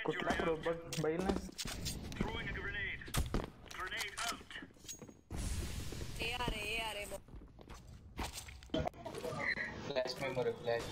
कुठला रोबोट बैल ना ए अरे फ्लैश मेमोरी फ्लैश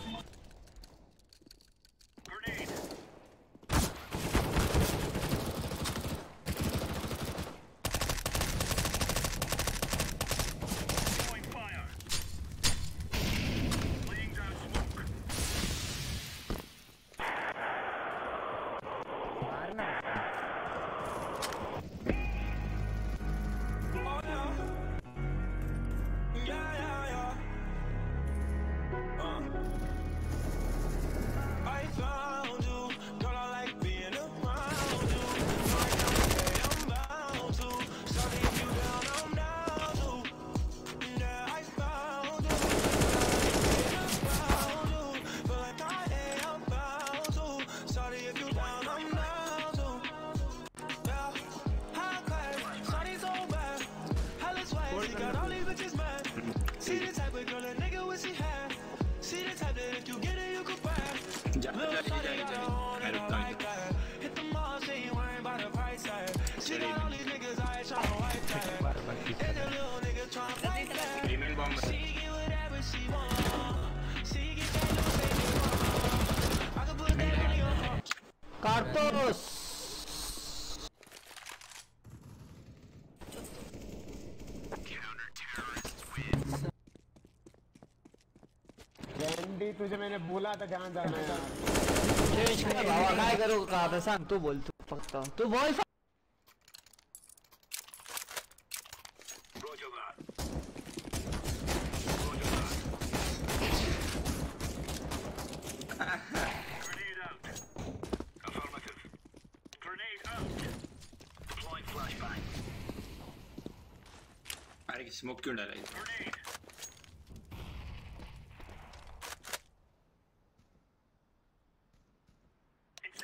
कार्तोस रैंडी तुझे मैंने बोला था ध्यान जाना यार चेंज कर बाबा काय करू का आता सांग तू बोल तू फक्त तू बोल अरे स्मोक क्यों डाला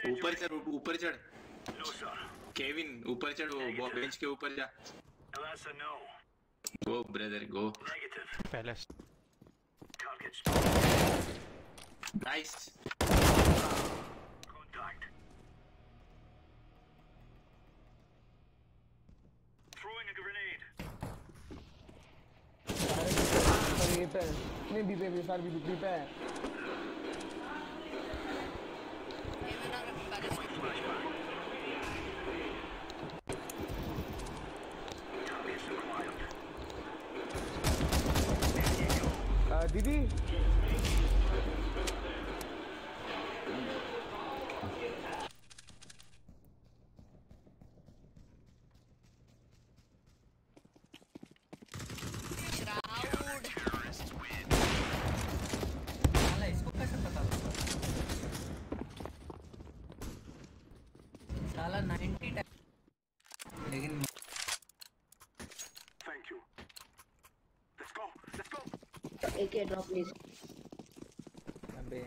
ऊपर चढ़ केविन ऊपर चढ़ वो बेंच के ऊपर जा गो ब्रदर गो पहले नाइस पे नहीं बी सार बी पे दीदी एके ड्रॉप प्लीज। अबे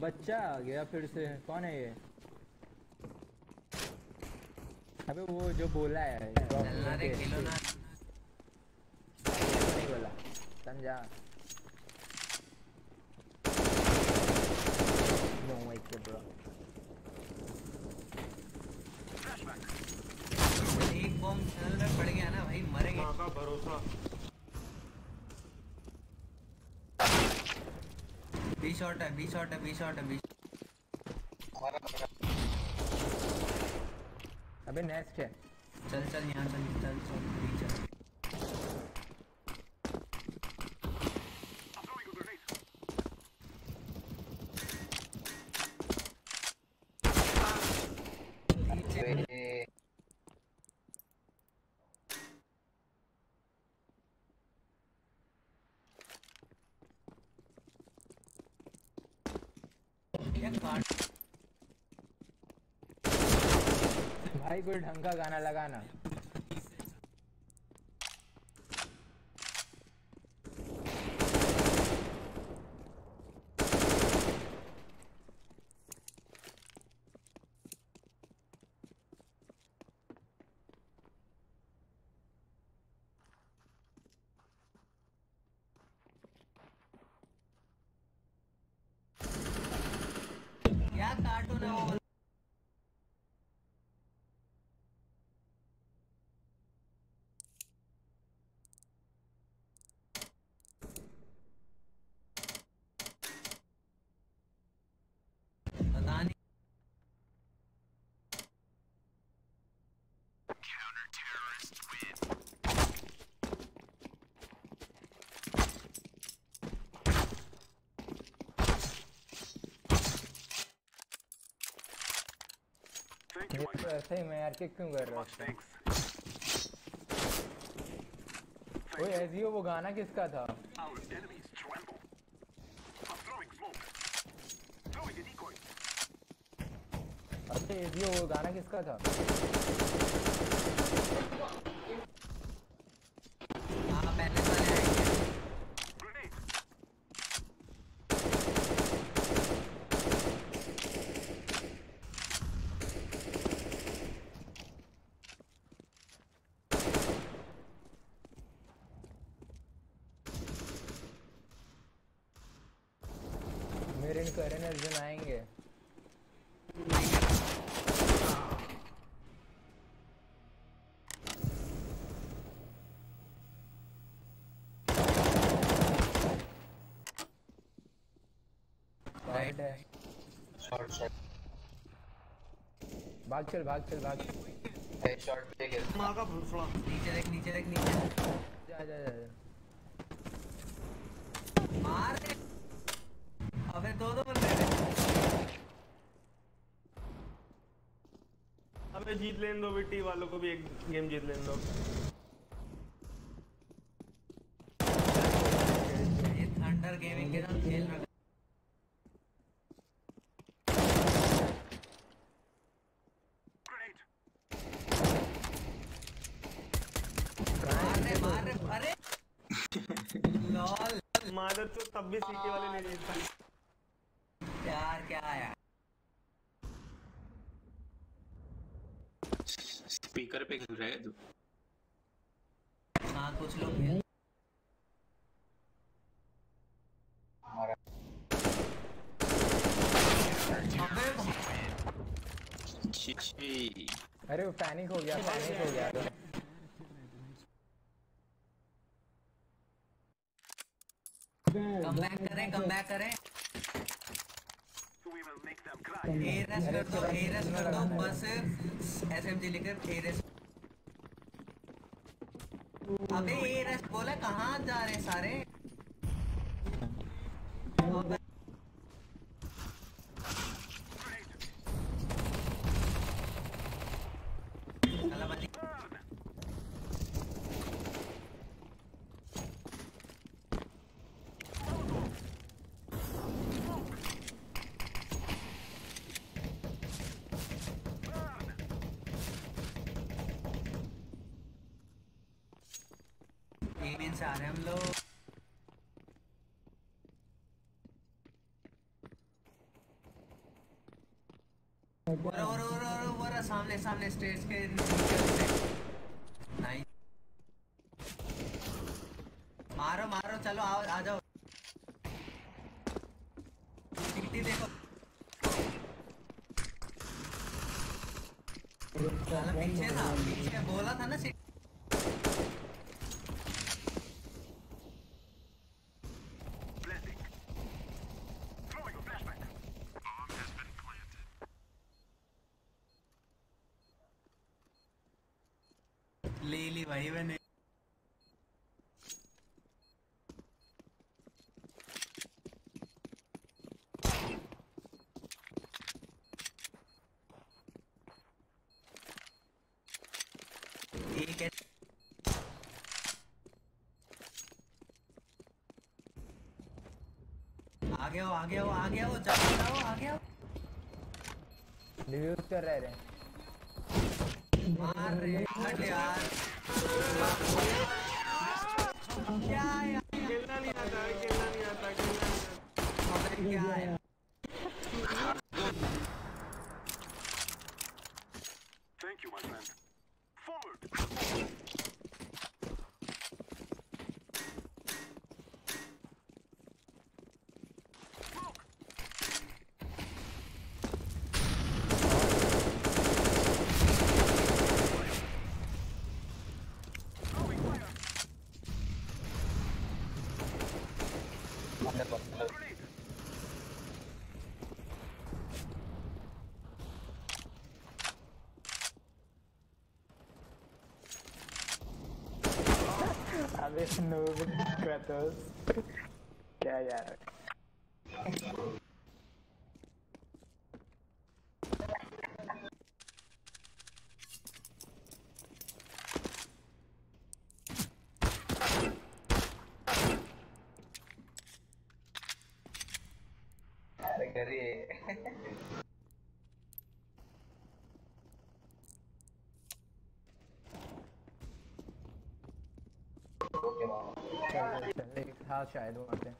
बच्चा आ गया फिर से, कौन है ये? अबे वो जो बोला है चलना रे खेलो ना, नहीं बोला समझा। नो way bro, एक बॉम्ब चल में पड़ गया ना भाई, मरेंगे। माँ का भरोसा। बी शॉट है, बी शॉट है, बी शॉट है, बी। अबे नेक्स्ट है, चल चल यहाँ चल चल चल बी चल। भाई कोई ढंग का गाना लगाना। क्या कार्टून है वो? ये तो ऐसे ही मैं यार किक क्यों कर रहा हूँ? ओए एजियो वो गाना किसका था? अच्छा एजियो वो गाना किसका था? हाँ पहले वाले आएंगे। मेरे करण अर्जुन आएंगे। राइट है शॉर्ट शॉर्ट भाग चल भाग चल भाग शॉर्ट पे गिर माँ का भूसड़ा। नीचे देख नीचे देख नीचे जा जा जा मार दे। अबे दो बंदे हैं। अबे जीत लेने दो बिट्टी वालों को भी एक गेम जीत लेने दो। ये थंडर गेमिंग के साथ खेल रहा मार रहे अरे लॉल मादर तो तब भी सीके वाले नहीं जीतता। यार क्या यार स्पीकर पे खेल रहा है तू? हाँ कुछ लोग खेल हमारा अबे छी। अरे वो पैनिक हो गया कम बैक करें एरस कर दो बस एसएमजी लेकर एरस। अबे एरस बोला कहाँ जा रहे सारे? अबे साला बंदी एलियन से आ रहे हैं हम लोग। और सामने स्टेज के नीचे नहीं मारो चलो आओ आ जाओ। टीटी देखो साला पीछे बोला था ना ले ली भाई मैंने। ठीक है आगे हो जाओ आगे आओ। डिफ्यूज कर रहे मार रहे हट यार क्या यार खेलना नहीं आता क्या है Thank you, my friend. Forward! अबे नूब क्रैटोस क्या यार था शायद वहाँ पे।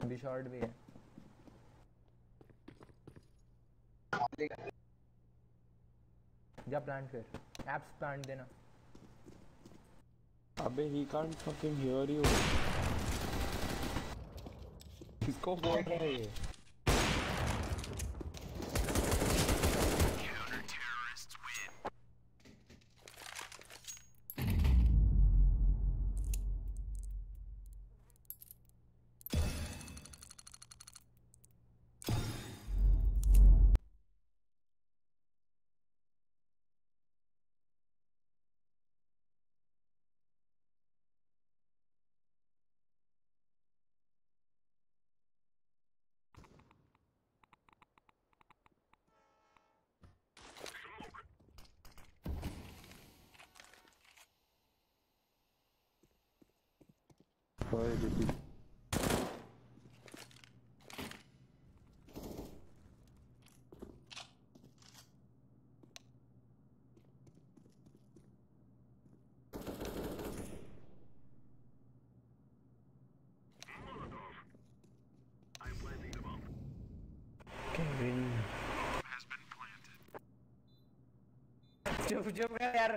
अभी शॉर्ट भी है। जा प्लांट फिर, एप्स प्लांट देना। अबे he can't fucking hear you. किसको बोल रहा है ये? Sorry, baby. Kevin has been planted. चुप यार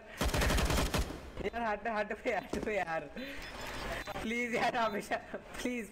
हट पे यार प्लीज यार हमेशा please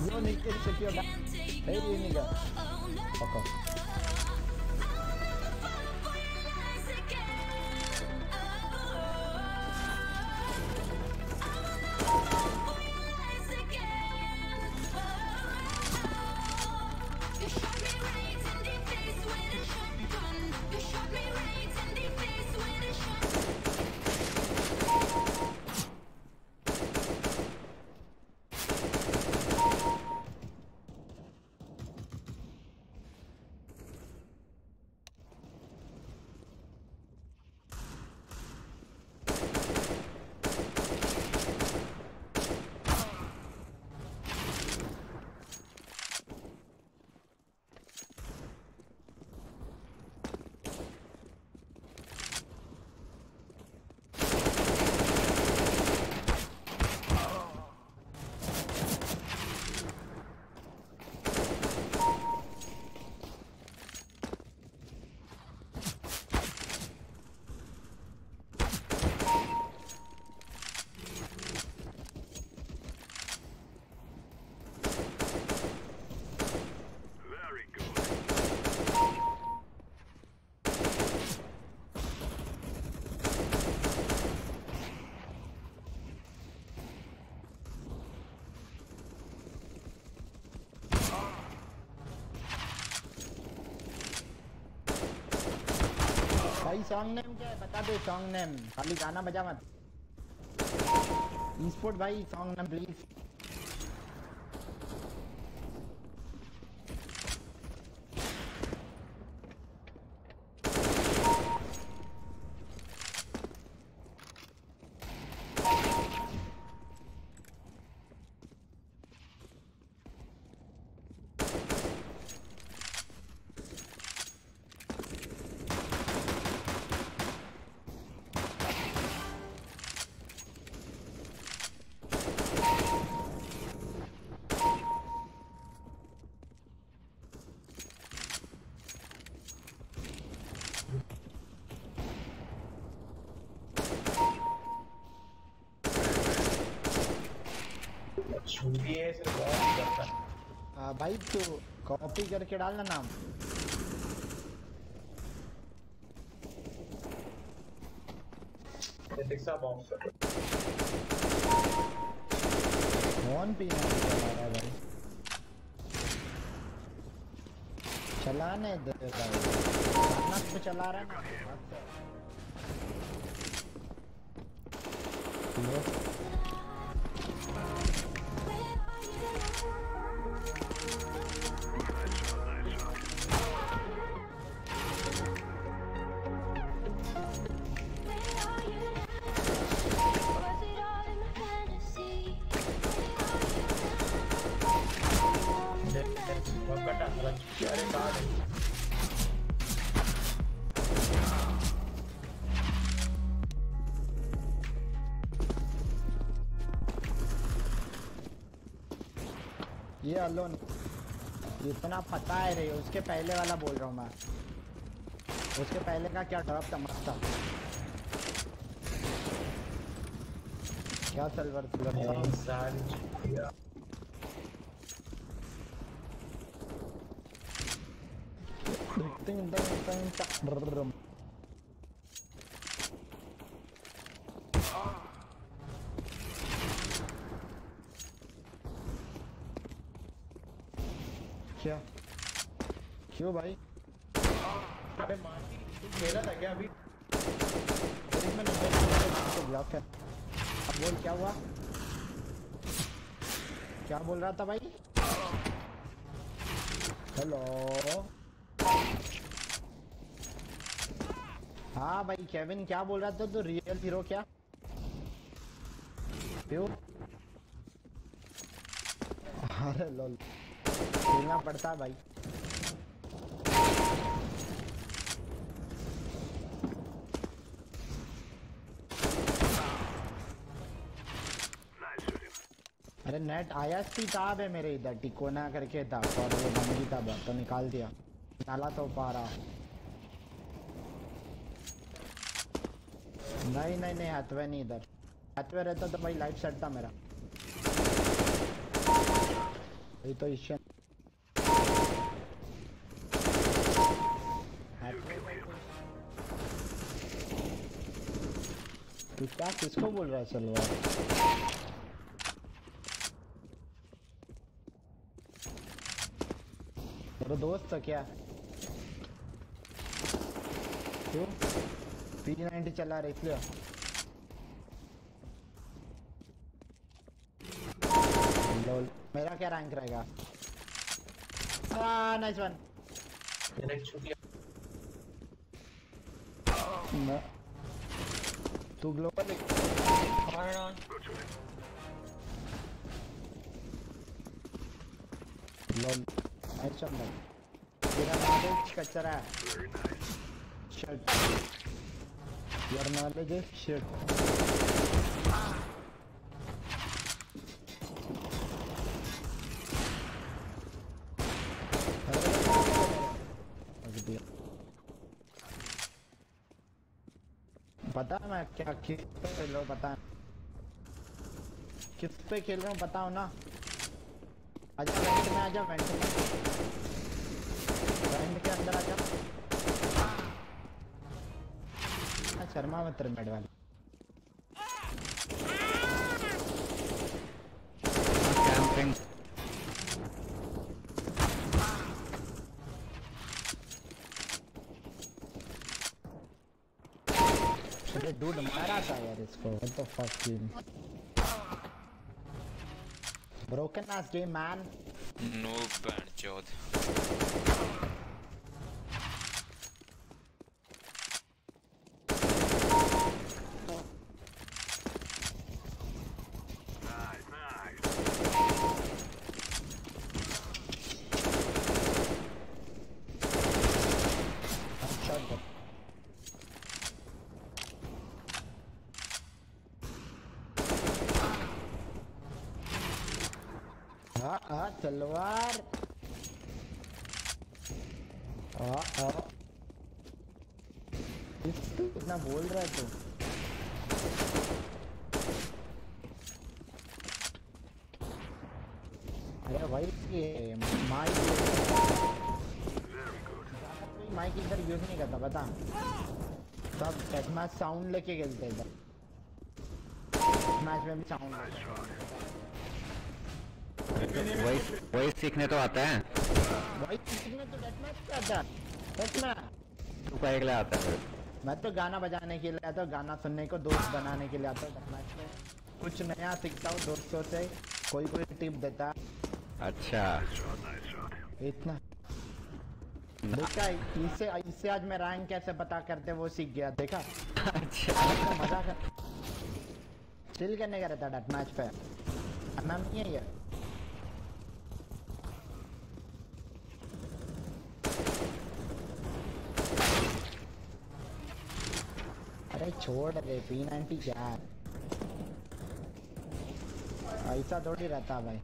You need to secure that. Hey, you nigga. Fuck off. भाई सॉन्ग नेम क्या है बता दे। सॉन्ग नेम खाली गाना बजा मत। ई स्पोर्ट भाई सॉन्ग नेम प्लीज। भाई तू कॉपी करके डालना नाम। फोन पीना चला रहा है भाई, चलाने दे भाई, खाना पे चला रहा है ना। ये अलोन इतना पता है रे, उसके पहले वाला बोल रहा हूँ मैं, उसके पहले का क्या ड्रॉप था, मस्त था। क्या सल्वर क्या क्यों भाई? अबे मार्टी तू खेला था क्या अभी? तो ब्लॉक है। अब बोल क्या हुआ? क्या बोल रहा था भाई? हेलो हाँ भाई केविन क्या बोल रहा था? तो रियल हीरो क्या क्यों? अरे लोल खेलना पड़ता भाई। अरे नेट आईएसपी था बे मेरे इधर, टिकोना करके था और वो बंदी था तो निकाल दिया, नाला तो पा रहा। नहीं नहीं नहीं हाथवे नहीं, इधर हाथवे रहता तो भाई लाइफ सेट था मेरा। ये तो इश्यू तू क्या किसको बोल रहा है सलवार? तेरा दोस्त था क्या? क्यों P90 चला रहे इसलिए? लोल मेरा क्या रैंक रहेगा? Nice one. तू ग्लोबल लोल नाइस वन भाई, तेरा नॉलेज कचरा है। Shut your knowledge is shit. पता है मैं क्या किस पे खेल रहा हूँ, पता है किस पे खेल रहा हूँ बताओ ना। आजा वेंट में, आजा वेंट में, वेंट के अंदर आजा। शर्मा मत मेड वाले कैंपिंग। अरे डूड मारा था यार इसको, what the fuck team, broken ass game man, no bad chod। तलवार कितना बोल रहा है तू? अरे भाई ये यूज नहीं करता पता। सब डेथमैच साउंड लेके खेलते इधर। मैच में भी साउंड वही सीखने तो आता है। वही सीखने तो डेथमैच पे आता है। सच में तू क्या के लिए आता है? मैं तो गाना बजाने के लिए आता हूँ, गाना सुनने को, दोस्त बनाने के लिए आता हूँ डेथमैच पे। कुछ नया सीखता हूँ दोस्तों से, कोई टिप देता है। अच्छा इतना देखा, इससे आज मैं रैंक कैसे पता करते वो सीख गया। देखा अच्छा मजा कर चिल करने का रहता डेथ मैच पे। मैम नहीं है ये। अरे छोड़ रे, P90 क्या है, ऐसा थोड़ी रहता भाई।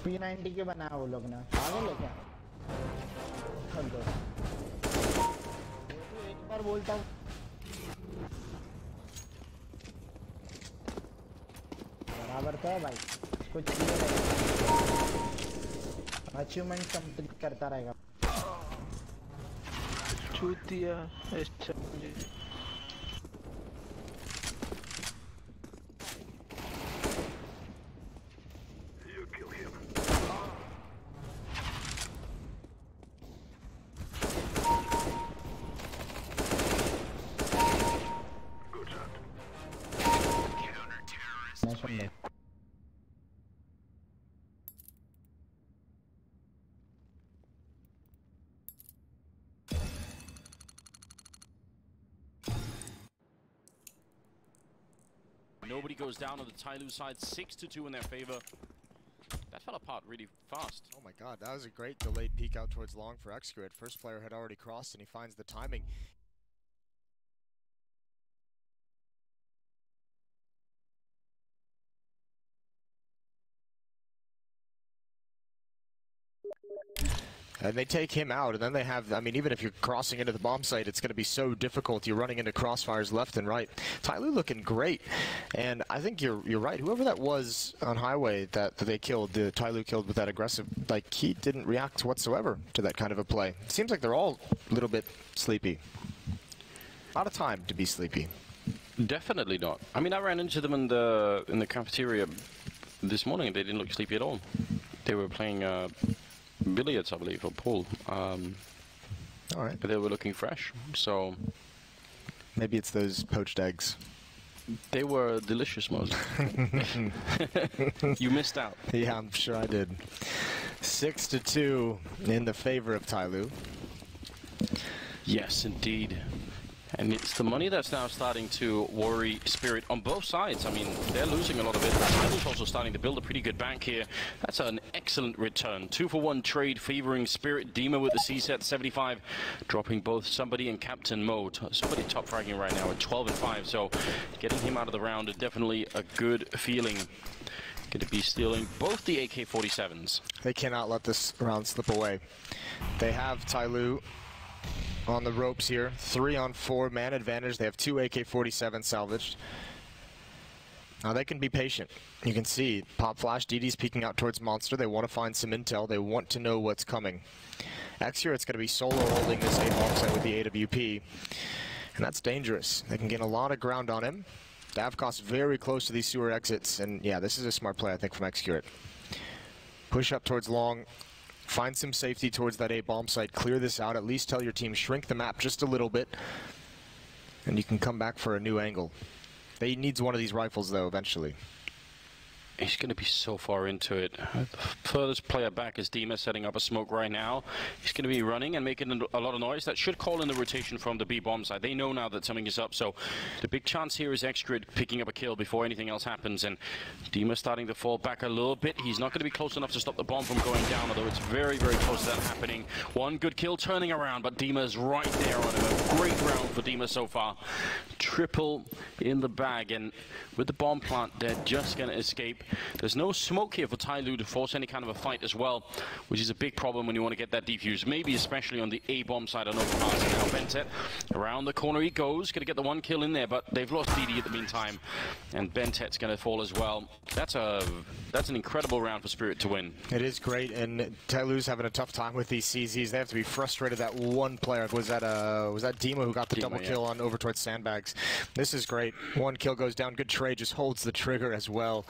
P90 के बनाया वो लोग ने, पागल है क्या? एक बार बोलता हूँ बराबर तो है भाई, कुछ अचीवमेंट कंप्लीट करता रहेगा। चूतिया Nobody goes down on the Tyloo side, 6-2 in their favor. That fell apart really fast. Oh my god, that was a great delayed peek out towards long for Excurate. First player had already crossed and he finds the timing. And they take him out, and then they have, I mean, even if you're crossing into the bomb site, it's going to be so difficult. You're running into crossfires left and right. Tyloo looking great, and I think you're right. Whoever that was on highway that they killed, the Tyloo killed with that aggressive, like, he didn't react whatsoever to that kind of a play. It seems like they're all a little bit sleepy. Out of time to be sleepy. Definitely not. I mean, I ran into them in the cafeteria this morning, and they didn't look sleepy at all. They were playing billiards, I believe, or pool. All right. But they were looking fresh, so maybe it's those poached eggs. They were delicious, Moses. You missed out. Yeah, I'm sure I did. 6-2 in the favor of Tyloo. Yes, indeed. And it's the money that's now starting to worry Spirit on both sides. I mean, they're losing a lot of it. Tyloo's also starting to build a pretty good bank here. That's an excellent return. 2-for-1 trade favoring Spirit. Dima with the C-set 75, dropping both somebody and captain mode. Somebody top fragging right now at 12-5, so getting him out of the round is definitely a good feeling. Going to be stealing both the AK-47s. They cannot let this round slip away. They have Tyloo on the ropes here. 3-on-4 man advantage. They have 2 AK-47 salvaged. Now they can be patient. You can see Pop Flash, DD's peeking out towards Monster. They want to find some intel. They want to know what's coming. X here, it's going to be solo holding this A-bomb site with the AWP. And that's dangerous. They can gain a lot of ground on him. Davkos very close to these sewer exits. And yeah, this is a smart play, I think, from Excurate. Push up towards long. Find some safety towards that A-bomb site. Clear this out. At least tell your team, shrink the map just a little bit. And you can come back for a new angle. They needs one of these rifles, though, eventually. He's going to be so far into it. The furthest player back is Dima setting up a smoke right now. He's going to be running and making a lot of noise. That should call in the rotation from the B-bomb side. They know now that something is up, so the big chance here is Excurate picking up a kill before anything else happens. And Dima starting to fall back a little bit. He's not going to be close enough to stop the bomb from going down, although it's very, very close to that happening. One good kill turning around, but Dima's right there on him. A great round for Dima so far. Triple in the bag, and with the bomb plant, they're just going to escape. There's no smoke here for Tyloo to force any kind of a fight as well, which is a big problem when you want to get that defuse. Maybe especially on the A-bomb side on overpass. Now Bentet, around the corner he goes. Going to get the 1 kill in there, but they've lost DD at the meantime. And Bentet's going to fall as well. That's an incredible round for Spirit to win. It is great, and Tyloo's having a tough time with these CZs. They have to be frustrated that one player. Was that Dima who got the double kill on over towards Sandbags? This is great. 1 kill goes down. Good trade, just holds the trigger as well.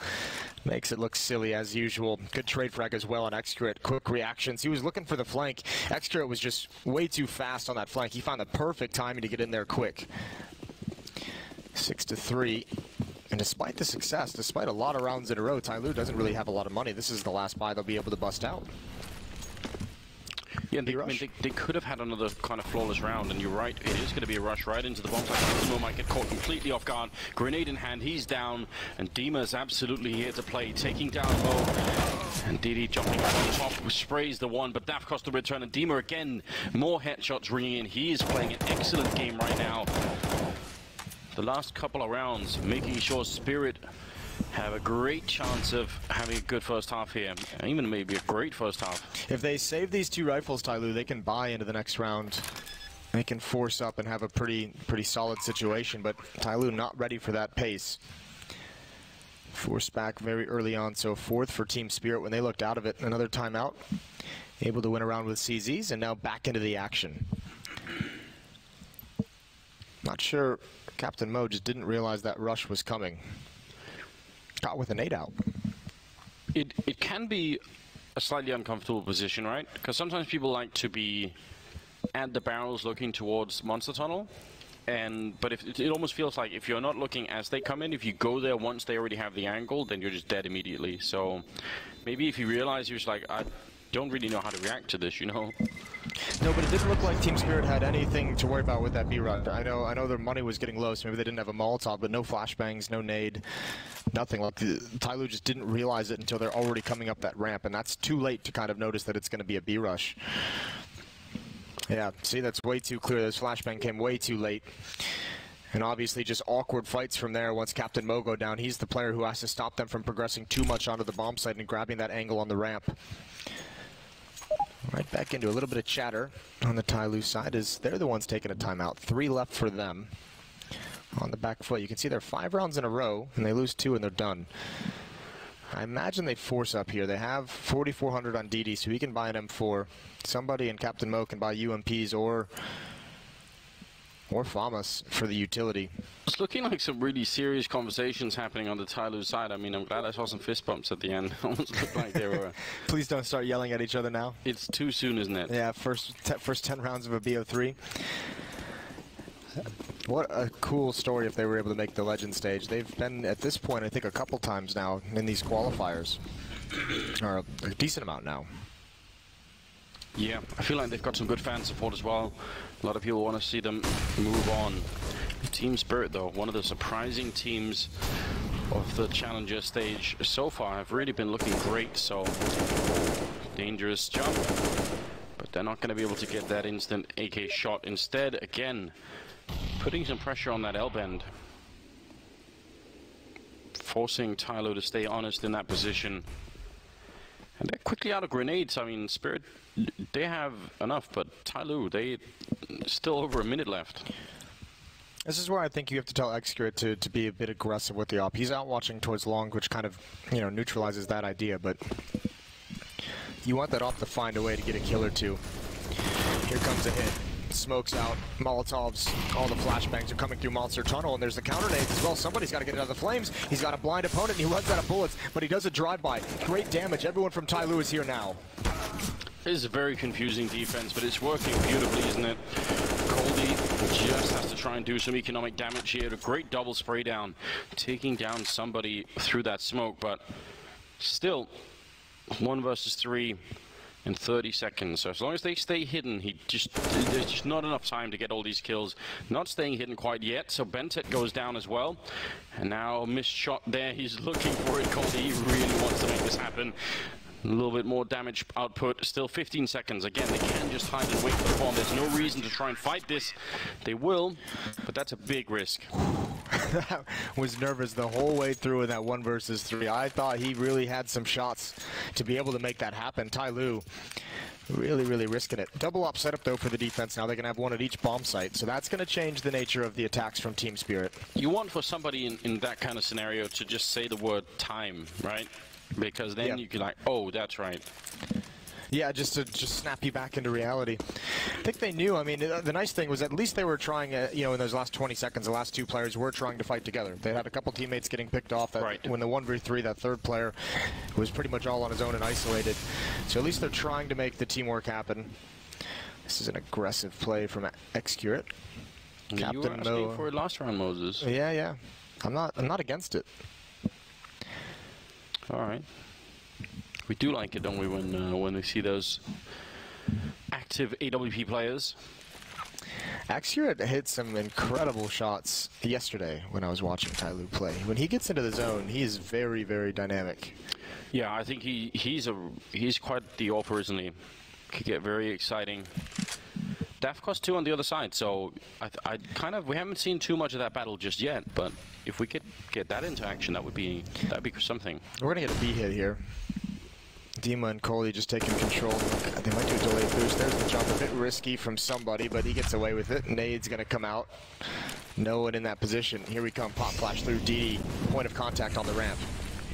Makes it look silly as usual. Good trade frag as well on Excurate. Quick reactions. He was looking for the flank. Excurate was just way too fast on that flank. He found the perfect timing to get in there quick. 6-3. And despite the success, despite a lot of rounds in a row, Tyloo doesn't really have a lot of money. This is the last buy they'll be able to bust out. Yeah, they could have had another kind of flawless round, and you're right, it is going to be a rush right into the bomb site. Dima might get caught completely off guard. Grenade in hand, he's down, and Dima's absolutely here to play, taking down Mo. And DD jumping up on top, sprays the 1, but that cost the return, and Dima again, more headshots ringing in. He is playing an excellent game right now. The last couple of rounds, making sure Spirit have a great chance of having a good first half here, even maybe a great first half. If they save these 2 rifles, Tyloo, they can buy into the next round. They can force up and have a pretty solid situation, but Tyloo not ready for that pace. Forced back very early on, so 4th for Team Spirit when they looked out of it. Another timeout, able to win a round with CZs, and now back into the action. Not sure Captain Mo just didn't realize that rush was coming. Got with a nade out. It can be a slightly uncomfortable position, right? Because sometimes people like to be at the barrels looking towards Monster Tunnel. But if it almost feels like if you're not looking as they come in, if you go there once they already have the angle, then you're just dead immediately. So maybe if you realize you're just like, I don't really know how to react to this, you know? No, but it didn't look like Team Spirit had anything to worry about with that B-Rod. I know their money was getting low, so maybe they didn't have a Molotov, but no flashbangs, no nade, nothing. Like Tyloo just didn't realize it until they're already coming up that ramp, and that's too late to kind of notice that it's going to be a B-rush. Yeah, see, that's way too clear. This flashbang came way too late. And obviously just awkward fights from there once Captain Mo go down. He's the player who has to stop them from progressing too much onto the bomb site and grabbing that angle on the ramp. Right back into a little bit of chatter on the Tyloo side as they're the ones taking a timeout. 3 left for them on the back foot. You can see they're 5 rounds in a row, and they lose 2 and they're done. I imagine they force up here. They have 4,400 on DD, so he can buy an M4. Somebody in Captain Mo can buy UMPs or FAMAS for the utility. It's looking like some really serious conversations happening on the Tyloo side. I mean, I'm glad I saw some fist bumps at the end. Almost looked like they were... Please don't start yelling at each other now. It's too soon, isn't it? Yeah, first 10 rounds of a BO3. What a cool story if they were able to make the Legend stage. They've been, at this point, I think a couple times now in these qualifiers. Or a decent amount now. Yeah, I feel like they've got some good fan support as well. A lot of people want to see them move on. Team Spirit, though, one of the surprising teams of the Challenger stage so far, have really been looking great. So, dangerous jump. But they're not going to be able to get that instant AK shot. Instead, again, putting some pressure on that L-bend. Forcing Tyloo to stay honest in that position. And they're quickly out of grenades. I mean, Spirit, they have enough, but Tyloo, they still over a minute left. This is where I think you have to tell Excurate to be a bit aggressive with the op. He's out watching towards long, which kind of, you know, neutralizes that idea, but you want that op to find a way to get a kill or two. Here comes a hit. Smokes out, Molotovs, all the flashbangs are coming through Monster Tunnel, and there's the counter nades as well. Somebody's got to get it out of the flames. He's got a blind opponent, and he runs out of bullets, but he does a drive-by. Great damage. Everyone from Tyloo is here now. It is a very confusing defense, but it's working beautifully, isn't it? Coldy just has to try and do some economic damage here. A great double spray down, taking down somebody through that smoke, but still 1 versus 3 in 30 seconds. So as long as they stay hidden, there's just not enough time to get all these kills. Not staying hidden quite yet, so Bentet goes down as well. And now missed shot there. He's looking for it. Coldy really wants to make this happen. A little bit more damage output. Still 15 seconds. Again, they can just hide and wait for the bomb. There's no reason to try and fight this. They will, but that's a big risk. I was nervous the whole way through in that 1 versus 3. I thought he really had some shots to be able to make that happen. Tyloo really risking it. Double op setup though for the defense. Now they can have one at each bomb site, so that's going to change the nature of the attacks from Team Spirit. You want for somebody in that kind of scenario to just say the word time, right? Because then you can like, oh, that's right. Yeah, just to snap you back into reality. I think they knew. I mean, the nice thing was at least they were trying, you know, in those last 20 seconds, the last 2 players were trying to fight together. They had a couple teammates getting picked off. When the 1v3, that third player was pretty much all on his own and isolated. So at least they're trying to make the teamwork happen. This is an aggressive play from Excurate. You were asking for it last round, Moses. Yeah. I'm not against it. All right. We do like it, don't we, when we see those active AWP players? Excurate hit some incredible shots yesterday when I was watching Tyloo play. When he gets into the zone, he is very dynamic. Yeah, I think he's quite the AWPer, isn't he? Could get very exciting. Dafkos too on the other side, so we haven't seen too much of that battle just yet, but if we could get that into action, that'd be something. We're gonna get a B hit here. Dima and Coley just taking control. They might do a delayed boost. There's the jump, a bit risky from somebody, but he gets away with it. Nade's gonna come out. No one in that position. Here we come, pop flash through DD. Point of contact on the ramp.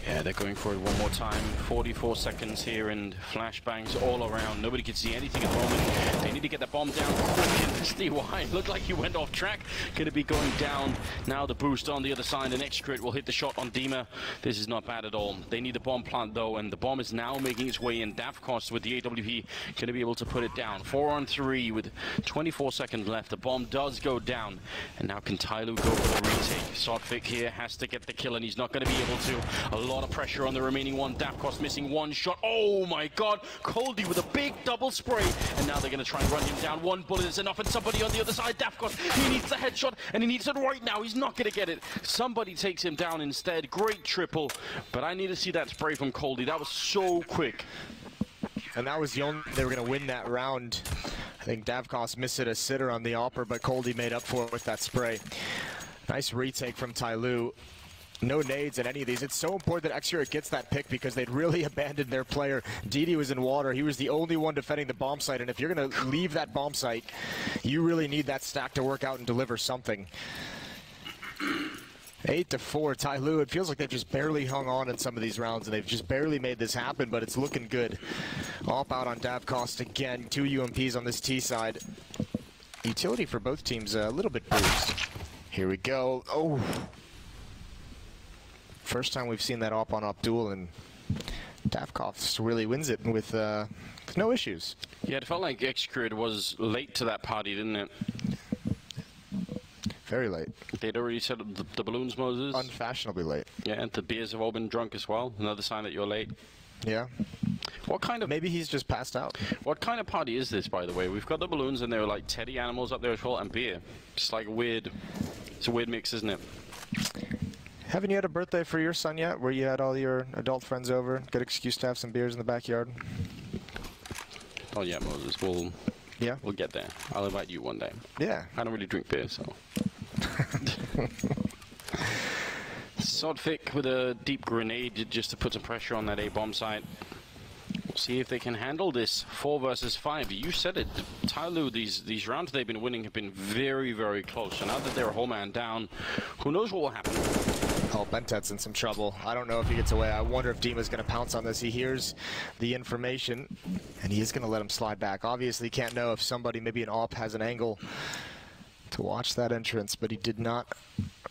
Yeah, they're going for it one more time. 44 seconds here and flashbangs all around. Nobody can see anything at the moment. They need to get that bomb down quick. SDY looked like he went off track. Going to be going down. Now the boost on the other side. The next crit will hit the shot on Dima. This is not bad at all. They need the bomb plant though, and the bomb is now making its way in. Dafkos with the AWP going to be able to put it down. 4 on 3 with 24 seconds left. The bomb does go down. And now can Tyloo go for the retake? Zotac here has to get the kill, and he's not going to be able to. A lot of pressure on the remaining one. Dafkos missing one shot. Oh my god. Coldy with a big double spray. And now they're going to try and run him down. One bullet is enough, and somebody on the other side. Dafkos, he needs the headshot, and he needs it right now. He's not going to get it. Somebody takes him down instead. Great triple. But I need to see that spray from Coldy. That was so quick. And that was the only they were going to win that round. I think Dafkos missed a sitter on the AWPer, but Coldy made up for it with that spray. Nice retake from Tyloo. No nades at any of these. It's so important that Excurate gets that pick because they'd really abandoned their player. DD was in water. He was the only one defending the bomb site, and if you're going to leave that bomb site, you really need that stack to work out and deliver something. 8-4, Tyloo. It feels like they've just barely hung on in some of these rounds, and they've just barely made this happen, but it's looking good. Op out on Dafkos again. 2 UMPs on this T side. Utility for both teams a little bit bruised. Here we go. Oh. First time we've seen that op on op duel, and Dafkos really wins it with no issues. Yeah, it felt like Excurate was late to that party, didn't it? Very late. They'd already set up the balloons, Moses. Unfashionably late. Yeah, and the beers have all been drunk as well. Another sign that you're late. Yeah. What kind of... Maybe he's just passed out. What kind of party is this, by the way? We've got the balloons, and there are like teddy animals up there as well, and beer. It's like a weird... It's a weird mix, isn't it? Haven't you had a birthday for your son yet, where you had all your adult friends over? Good excuse to have some beers in the backyard. Oh yeah, Moses. We'll get there. I'll invite you one day. Yeah. I don't really drink beer, so. Zotac with a deep grenade just to put some pressure on that A bomb site. We'll see if they can handle this 4 versus 5. You said it, Tyloo. These rounds they've been winning have been very close. So now that they're a whole man down, who knows what will happen? Oh, Bentet's in some trouble. I don't know if he gets away. I wonder if Dima's going to pounce on this. He hears the information, and he is going to let him slide back. Obviously, can't know if somebody, maybe an AWP, has an angle to watch that entrance, but he did not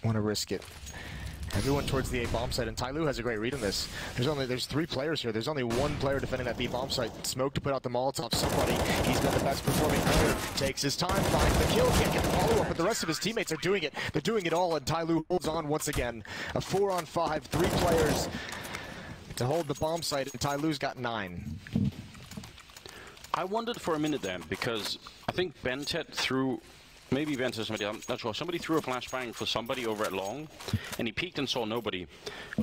want to risk it. Everyone towards the A bomb site, and Tyloo has a great read on this. There's 3 players here. There's only 1 player defending that B bomb site. Smoke to put out the Molotov. Somebody, he's been the best performing player. Takes his time, finds the kill, can't get the follow-up, but the rest of his teammates are doing it. They're doing it all, and Tyloo holds on once again. A 4-on-5, 3 players to hold the bomb site, and Tyloo's got 9. I wondered for a minute then, because I think Bentet threw maybe Vent or somebody, I'm not sure. Somebody threw a flashbang for somebody over at long, and he peeked and saw nobody.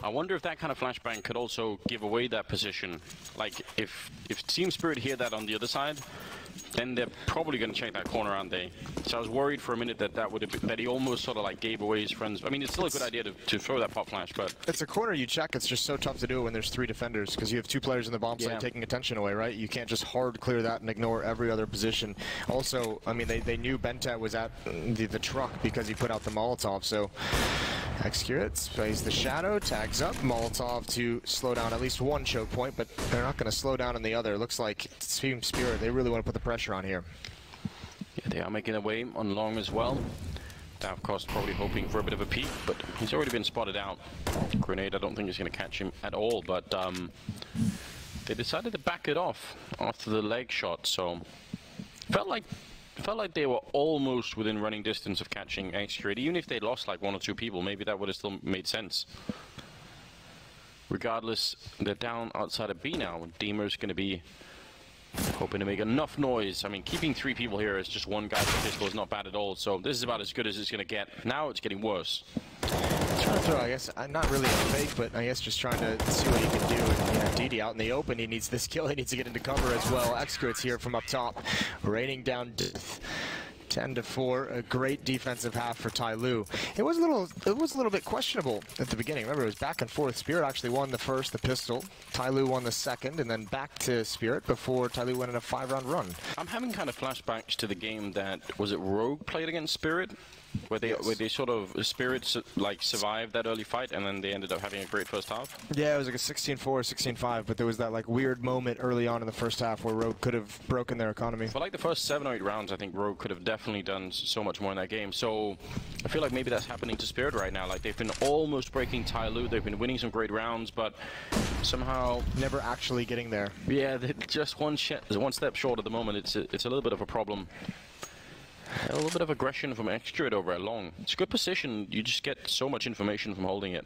I wonder if that kind of flashbang could also give away that position. Like, if Team Spirit hear that on the other side, then they're probably going to check that corner, aren't they? So I was worried for a minute that would have been, that he almost sort of like gave away his friends. I mean, it's still a good idea to throw that pop flash, but it's a corner you check. It's just so tough to do when there's 3 defenders because you have 2 players in the bomb site taking attention away, right? You can't just hard clear that and ignore every other position. Also, I mean, they knew Bentet was at the truck because he put out the Molotov, so Excurate plays the shadow, tags up, Molotov to slow down at least one choke point, but they're not going to slow down on the other. Looks like Team Spirit, they really want to put the pressure on here. Yeah, they are making a way on long as well. Davkos probably hoping for a bit of a peek, but he's already been spotted out. Grenade, I don't think is going to catch him at all, but they decided to back it off after the leg shot, so felt like they were almost within running distance of catching Excurate. Even if they lost like 1 or 2 people, maybe that would have still made sense. Regardless, they're down outside of B now. Deemer's going to be hoping to make enough noise. I mean, keeping 3 people here as just one guy with a pistol is not bad at all, so this is about as good as it's going to get. Now it's getting worse. Trying to throw, I guess, not really a fake, but I guess just trying to see what he can do. And yeah, DD out in the open, he needs this kill, he needs to get into cover as well. Excurate's here from up top, raining down death. 10-4, a great defensive half for Tyloo. It was a little bit questionable at the beginning. Remember, it was back and forth. Spirit actually won the first, the pistol. Tyloo won the second, and then back to Spirit before Tyloo went in a 5-round run. I'm having kind of flashbacks to the game that, was it Rogue played against Spirit? Where they sort of, Spirits like survived that early fight and then they ended up having a great first half? Yeah, it was like a 16-4, 16-5, but there was that like weird moment early on in the first half where Rogue could have broken their economy. For like the first 7 or 8 rounds, I think Rogue could have definitely done so much more in that game. So I feel like maybe that's happening to Spirit right now. Like they've been almost breaking Tyloo, they've been winning some great rounds, but somehow never actually getting there. Yeah, they're just one step short at the moment. It's a little bit of a problem. A little bit of aggression from Excurate over at long. It's a good position. You just get so much information from holding it.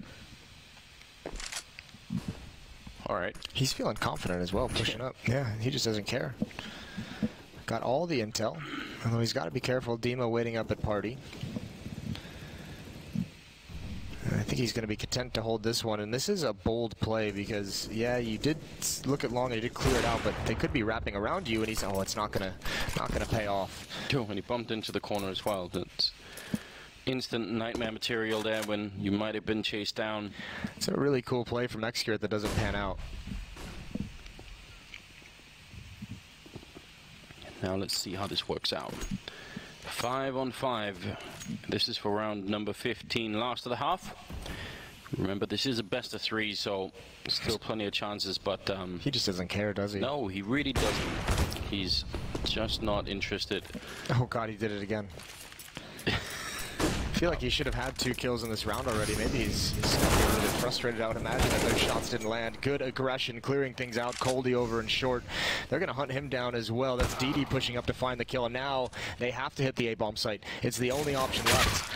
All right. He's feeling confident as well, pushing up. Yeah, he just doesn't care. Got all the intel. Although he's got to be careful. Dima waiting up at party. I think he's going to be content to hold this one, and this is a bold play because, yeah, you did look at long and you did clear it out, but they could be wrapping around you, and he's, oh, it's not gonna pay off. Oh, and he bumped into the corner as well. That's instant nightmare material there when you might have been chased down. It's a really cool play from Excurate that doesn't pan out. Now let's see how this works out. 5 on 5. This is for round number 15, last of the half. Remember, this is a best of 3, so still plenty of chances, but he just doesn't care, does he? No, he really doesn't. He's just not interested. Oh god, he did it again. I feel like he should have had 2 kills in this round already. Maybe he's a little bit frustrated, I would imagine, that those shots didn't land. Good aggression, clearing things out. Coldy over in short. They're going to hunt him down as well. That's DD pushing up to find the kill, and now they have to hit the A-bomb site. It's the only option left.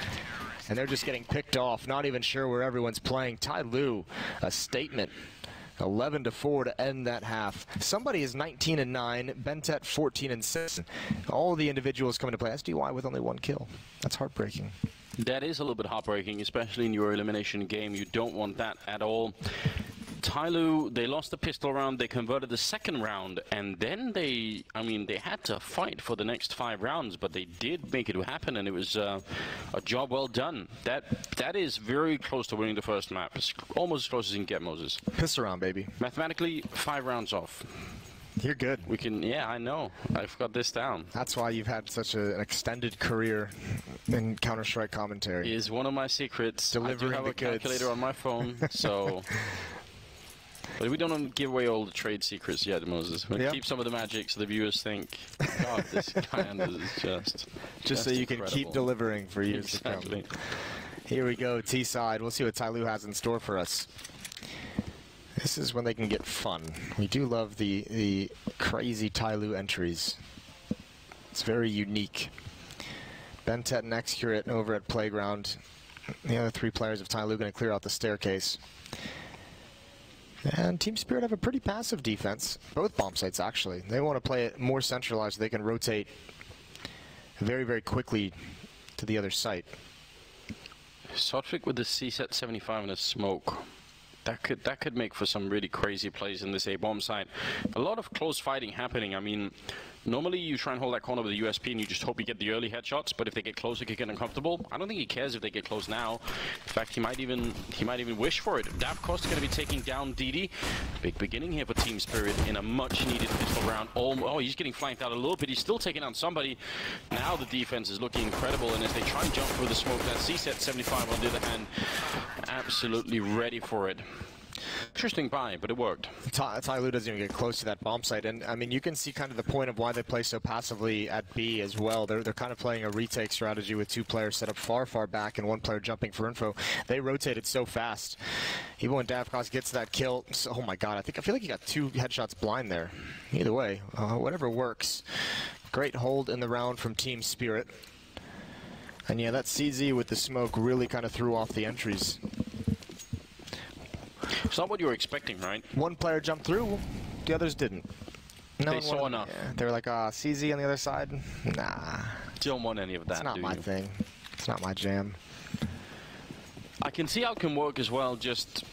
And they're just getting picked off, not even sure where everyone's playing. Tyloo, a statement. 11-4 to end that half. Somebody is 19-9, Bentet 14-6. All the individuals coming to play. SDY with only 1 kill. That's heartbreaking. That is a little bit heartbreaking, especially in your elimination game. You don't want that at all. Tyloo, they lost the pistol round, they converted the second round, and then they had to fight for the next 5 rounds, but they did make it happen, and it was a job well done. That is very close to winning the first map. It's almost as close as you can get, Moses. Pistol round, baby. Mathematically, 5 rounds off. You're good. We can, yeah, I know. I've got this down. That's why you've had such an extended career in Counter-Strike commentary. It is one of my secrets. Delivering I do have a calculator on my phone, so... But we don't give away all the trade secrets yet, Moses. We'll keep some of the magic so the viewers think, God, this guy is just so you incredible. Can keep delivering for years to come. Here we go, T-side. We'll see what Tyloo has in store for us. This is when they can get fun. We do love the crazy Tyloo entries. It's very unique. Bentet and Excurate over at Playground. The other 3 players of Tyloo going to clear out the staircase. And Team Spirit have a pretty passive defense. Both bomb sites, actually. They want to play it more centralized so they can rotate very, very quickly to the other site. Zotac with the CSET 75 and a smoke. That could make for some really crazy plays in this A-bomb site. A lot of close fighting happening. I mean, normally you try and hold that corner with the USP and you just hope you get the early headshots, but if they get close, it could get uncomfortable. I don't think he cares if they get close now. In fact, he might even wish for it. Davcost is going to be taking down DD. Big beginning here for Team Spirit in a much-needed pistol round. Oh, he's getting flanked out a little bit. He's still taking out somebody. Now the defense is looking incredible, and as they try and jump through the smoke, that CSET 75 on the other hand, absolutely ready for it. Interesting buy, but it worked. Tyloo doesn't even get close to that bomb site, and I mean, you can see kind of the point of why they play so passively at B as well. They're kind of playing a retake strategy with two players set up far back and one player jumping for info. They rotated so fast. Even when Davcost gets that kill, so, oh my god, I feel like he got 2 headshots blind there. Either way, whatever works. Great hold in the round from Team Spirit. And yeah, that CZ with the smoke really kind of threw off the entries. It's not what you were expecting, right? One player jumped through, the others didn't. No, they saw enough. Yeah, they were like, CZ on the other side? Nah. Don't want any of that, It's not my thing. It's not my jam. I can see how it can work as well, just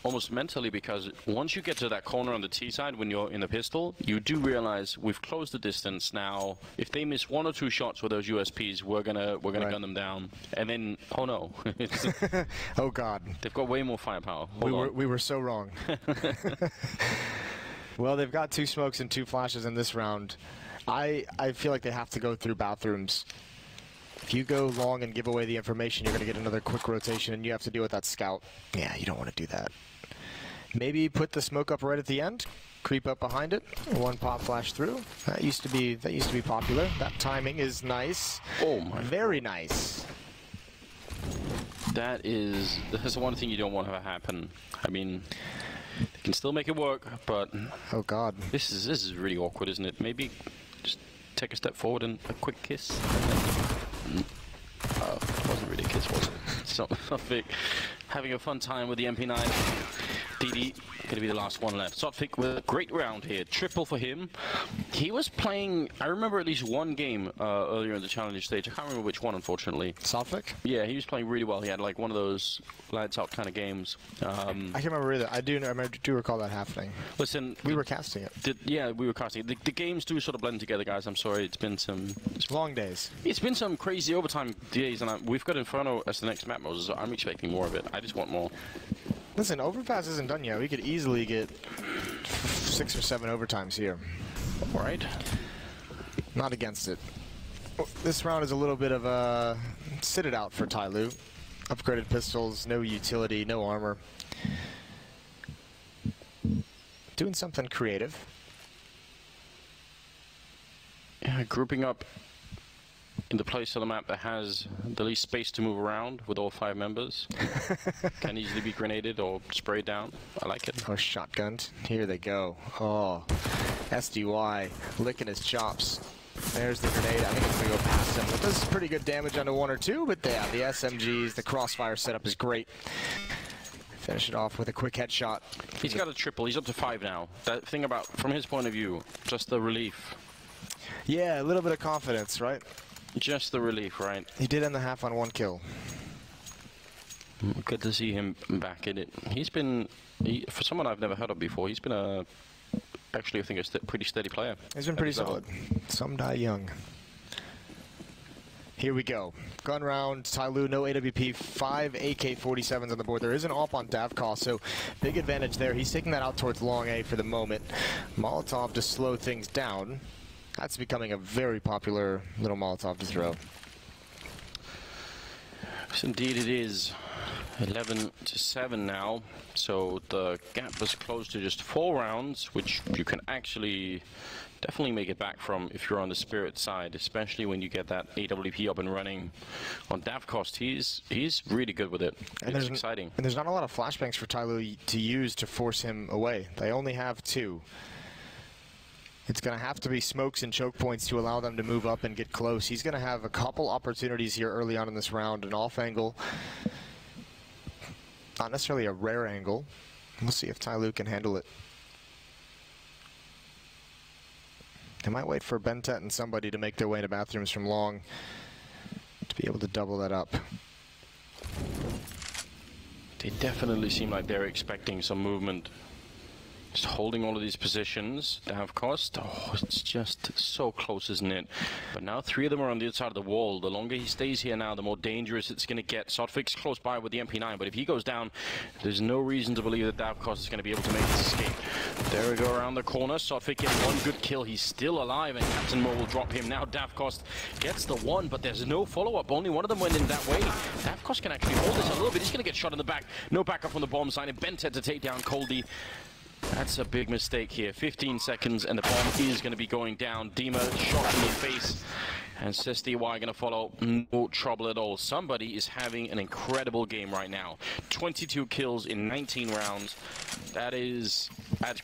almost mentally, because once you get to that corner on the T side when you're in the pistol, you do realize we've closed the distance now. If they miss 1 or 2 shots with those USPs, we're gonna gun them down. And then, oh no. Oh god. They've got way more firepower. We were so wrong. Well, they've got 2 smokes and 2 flashes in this round. I feel like they have to go through bathrooms. If you go long and give away the information, you're going to get another quick rotation, and you have to deal with that scout. Yeah, you don't want to do that. Maybe put the smoke up right at the end, creep up behind it, 1 pop flash through. That used to be popular. That timing is nice. Oh my! Very nice. That's one thing you don't want to have happen. I mean, they can still make it work, but oh god, this is really awkward, isn't it? Maybe just take a step forward and a quick kiss. It wasn't really a kiss, was it? Zotac having a fun time with the MP9. DD going to be the last one left. Zotac with a great round here. Triple for him. He was playing, I remember at least one game earlier in the challenge stage. I can't remember which one, unfortunately. Zotac? Yeah, he was playing really well. He had like one of those lights out kind of games. I can't remember either. I do recall that happening. Listen, we were casting it. Yeah, we were casting it. The games do sort of blend together, guys. I'm sorry, it's been some long days. It's been some crazy overtime days, and we've got Inferno as the next map mode, so I'm expecting more of it. I just want more. Listen, Overpass isn't done yet. We could easily get 6 or 7 overtimes here. All right. Not against it. This round is a little bit of a sit it out for Tyloo. Upgraded pistols, no utility, no armor. Doing something creative. Yeah, grouping up in the place of the map that has the least space to move around with all 5 members. Can easily be grenaded or sprayed down. I like it. Or shotgunned. Here they go. Oh, SDY licking his chops. There's the grenade. I think it's going to go past him. It does pretty good damage onto 1 or 2, but yeah, the SMGs, the crossfire setup is great. Finish it off with a quick headshot. He's got a triple. He's up to 5 now. That thing about, from his point of view, just the relief. Yeah, a little bit of confidence, right? Just the relief, right? He did end the half on 1 kill. Good to see him back in it. He's been, for someone I've never heard of before, he's been actually I think a pretty steady player. He's been pretty solid. Some die young. Here we go. Gun round, Tyloo, no AWP, 5 AK-47s on the board. There is an AWP on Davcost, so big advantage there. He's taking that out towards long A for the moment. Molotov to slow things down. That's becoming a very popular little Molotov to throw. Yes, indeed it is. 11-7 now, so the gap was close to just 4 rounds, which you can actually definitely make it back from if you're on the Spirit side, especially when you get that AWP up and running. On Davcost, he's really good with it. And it's exciting. And there's not a lot of flashbangs for Tyloo to use to force him away. They only have 2. It's going to have to be smokes and choke points to allow them to move up and get close. He's going to have a couple opportunities here early on in this round, an off angle. Not necessarily a rare angle. We'll see if Tyloo can handle it. They might wait for Bentet and somebody to make their way into bathrooms from long. to be able to double that up. They definitely seem like they're expecting some movement. Just holding all of these positions. Dav cost. Oh, it's just so close, isn't it? But now 3 of them are on the other side of the wall. The longer he stays here now, the more dangerous it's going to get. Zotac close by with the MP9, but if he goes down, there's no reason to believe that Dav cost is going to be able to make this escape. There we go around the corner. Zotac getting 1 good kill. He's still alive, and Captain Mo will drop him. Now Dav cost gets the 1, but there's no follow-up. Only one of them went in that way. Dav cost can actually hold this a little bit. He's going to get shot in the back. No backup from the bomb side, and Bented to take down Coldy. That's a big mistake here. 15 seconds and the bomb is going to be going down. Dima shot in the face. And SSDY going to follow. No trouble at all. Somebody is having an incredible game right now. 22 kills in 19 rounds. That's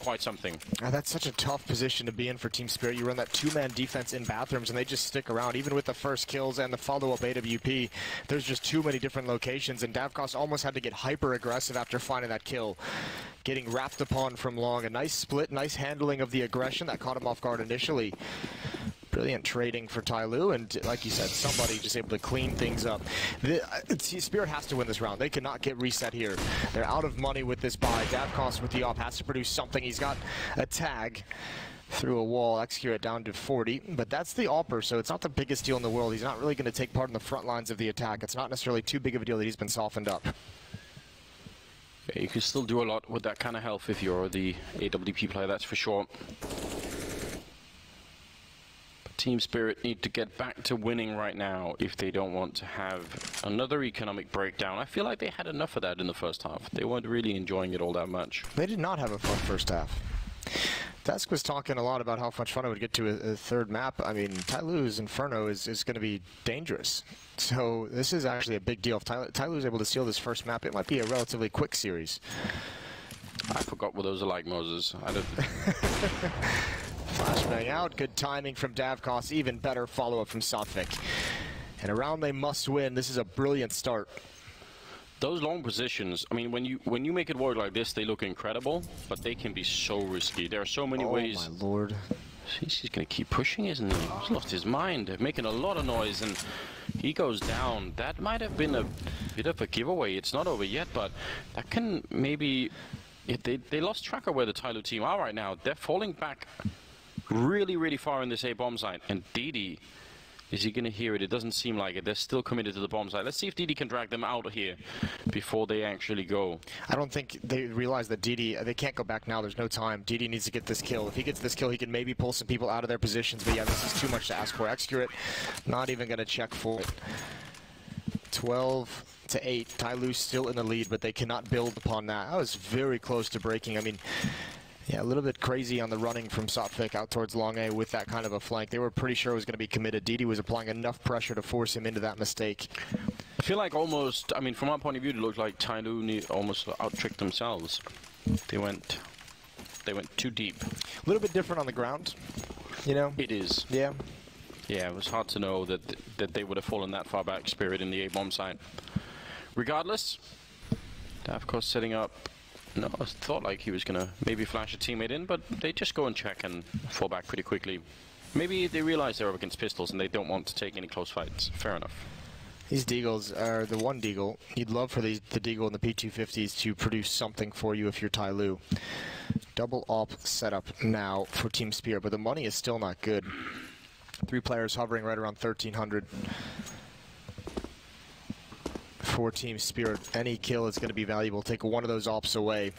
quite something. That's such a tough position to be in for Team Spirit. You run that 2-man defense in bathrooms and they just stick around. Even with the first kills and the follow-up AWP, there's just too many different locations. And Davkos almost had to get hyper-aggressive after finding that kill. Getting wrapped upon from long. A nice split, nice handling of the aggression that caught him off guard initially. Brilliant trading for Tyloo, and like you said, somebody just able to clean things up. Spirit has to win this round. They cannot get reset here. They're out of money with this buy. Davkos with the op has to produce something. He's got a tag through a wall, execute it down to 40, but that's the AWPer, so it's not the biggest deal in the world. He's not really going to take part in the front lines of the attack. It's not necessarily too big of a deal that he's been softened up. Yeah, you can still do a lot with that kind of health if you're the AWP player, that's for sure. Team Spirit need to get back to winning right now if they don't want to have another economic breakdown. I feel like they had enough of that in the first half. They weren't really enjoying it all that much. They did not have a fun first half. Desk was talking a lot about how much fun it would get to a third map. I mean, Tyloo's Inferno is going to be dangerous. So this is actually a big deal. If Tyloo's able to steal this first map, it might be a relatively quick series. I forgot what those are like, Moses. I don't... Flashbang out, good timing from Davkos, even better follow-up from Zotac. And a round they must win. This is a brilliant start. Those long positions, I mean, when you make it work like this, they look incredible, but they can be so risky. There are so many ways. Oh my lord. He's going to keep pushing, isn't he? He's lost his mind, making a lot of noise, and he goes down. That might have been a bit of a giveaway. It's not over yet, but that can maybe... They lost track of where the Tyloo team are right now. They're falling back really, really far in this A bomb site. And DD, is he going to hear it? It doesn't seem like it. They're still committed to the bomb site. Let's see if DD can drag them out of here before they actually go. I don't think they realize that DD, they can't go back now. There's no time. DD needs to get this kill. If he gets this kill, he can maybe pull some people out of their positions. But yeah, this is too much to ask for. Execute, not even going to check for it. 12 to 8. Tyloo's still in the lead, but they cannot build upon that. That was very close to breaking. I mean, yeah, a little bit crazy on the running from Zotac out towards long A with that kind of a flank. They were pretty sure it was going to be committed. DD was applying enough pressure to force him into that mistake. I feel like almost, I mean, from our point of view, it looked like Tyloo almost out-tricked themselves. They went too deep. A little bit different on the ground, you know? It is. Yeah. Yeah, it was hard to know that they would have fallen that far back, Spirit, in the A-bomb site. Regardless, Davkos setting up. No, I thought like he was going to maybe flash a teammate in, but they just go and check and fall back pretty quickly. Maybe they realize they're up against pistols and they don't want to take any close fights. Fair enough. These Deagles are the one Deagle. You'd love for the Deagle and the P250s to produce something for you if you're Tyloo. Double op setup now for Team Spirit, but the money is still not good. 3 players hovering right around 1,300 for Team Spirit. Any kill is going to be valuable. Take one of those ops away.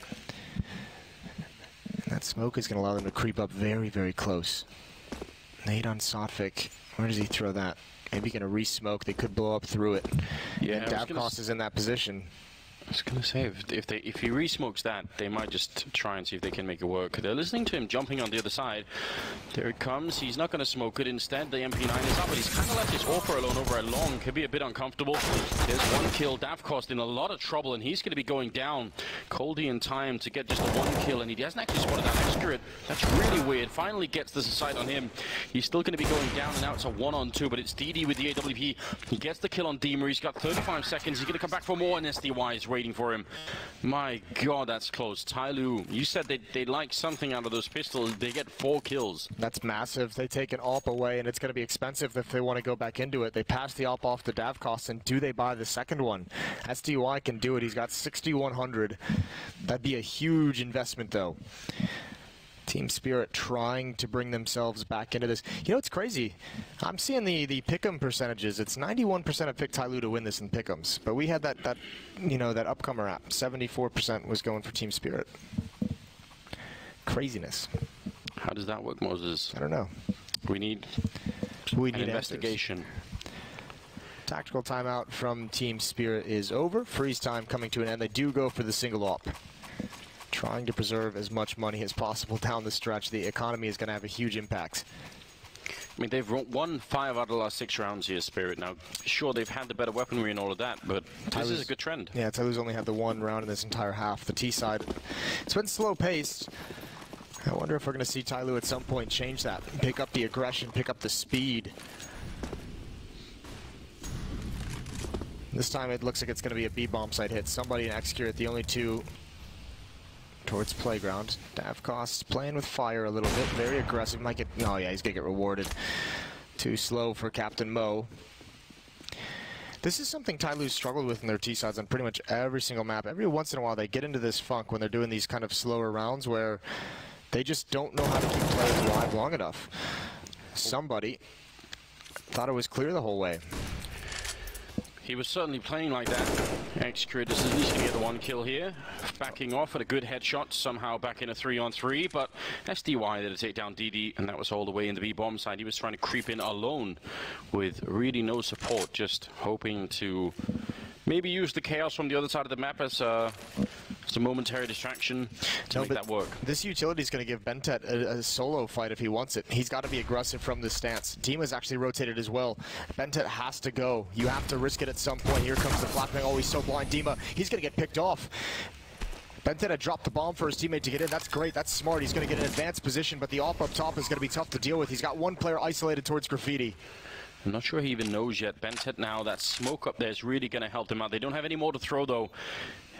And that smoke is going to allow them to creep up very, very close. Nade on Zotac. Where does he throw that? Maybe going to re-smoke. They could blow up through it. Yeah, and Davkos is in that position. I was going to say, if he re-smokes that, they might just try and see if they can make it work. They're listening to him jumping on the other side. There it comes. He's not going to smoke it. Instead, the MP9 is up, but he's kind of left his AWPer alone over a long. Could be a bit uncomfortable. There's one kill. Davkos in a lot of trouble, and he's going to be going down. Coldy in time to get just one kill, and he hasn't actually spotted that execute. That's really weird. Finally gets the sight on him. He's still going to be going down and out. It's a 1-on-2, but it's DD with the AWP. He gets the kill on Deemer. He's got 35 seconds. He's going to come back for more, and SDY is ready waiting for him. My God, that's close. Tyloo, you said they like something out of those pistols. They get 4 kills. That's massive. They take an AWP away, and it's going to be expensive if they want to go back into it. They pass the AWP off to Davkos, and do they buy the second one? SDY can do it. He's got 6,100. That'd be a huge investment, though. Team Spirit trying to bring themselves back into this. You know, it's crazy. I'm seeing the pick'em percentages. It's 91% have picked Tyloo to win this in pick'ems, but we had that you know, that upcomer app. 74% was going for Team Spirit. Craziness. How does that work, Moses? I don't know. We need an investigation. Tactical timeout from Team Spirit is over. Freeze time coming to an end. They do go for the single AWP. Trying to preserve as much money as possible down the stretch. The economy is going to have a huge impact. I mean, they've won 5 out of the last 6 rounds here, Spirit. Now, sure, they've had the better weaponry and all of that, but this is a good trend. Yeah, Tyloo's only had the 1 round in this entire half. The T side, it's been slow-paced. I wonder if we're going to see Tyloo at some point change that. Pick up the aggression, pick up the speed. This time it looks like it's going to be a B-bomb site hit. Somebody in Execute, the only 2 towards playground. Davkos playing with fire a little bit. Very aggressive. Might get... Oh, yeah, he's going to get rewarded. Too slow for Captain Mo. This is something Tyloo's struggled with in their T-sides on pretty much every single map. Every once in a while they get into this funk when they're doing these kind of slower rounds where they just don't know how to keep players alive long enough. Somebody thought it was clear the whole way. He was certainly playing like that. Execute is at least going to get the 1 kill here. Backing off at a good headshot, somehow back in a 3-on-3, but SDY there to take down DD, and that was all the way in the B-bomb side. He was trying to creep in alone with really no support, just hoping to maybe use the chaos from the other side of the map as a momentary distraction to make that work. This utility is going to give Bentet a solo fight if he wants it. He's got to be aggressive from this stance. Dima's actually rotated as well. Bentet has to go. You have to risk it at some point. Here comes the flashbang. Oh, he's so blind. Dima, he's going to get picked off. Bentet had dropped the bomb for his teammate to get in. That's great. That's smart. He's going to get an advanced position, but the AWP up top is going to be tough to deal with. He's got 1 player isolated towards Graffiti. I'm not sure he even knows yet. Bentet now, that smoke up there is really going to help them out. They don't have any more to throw, though.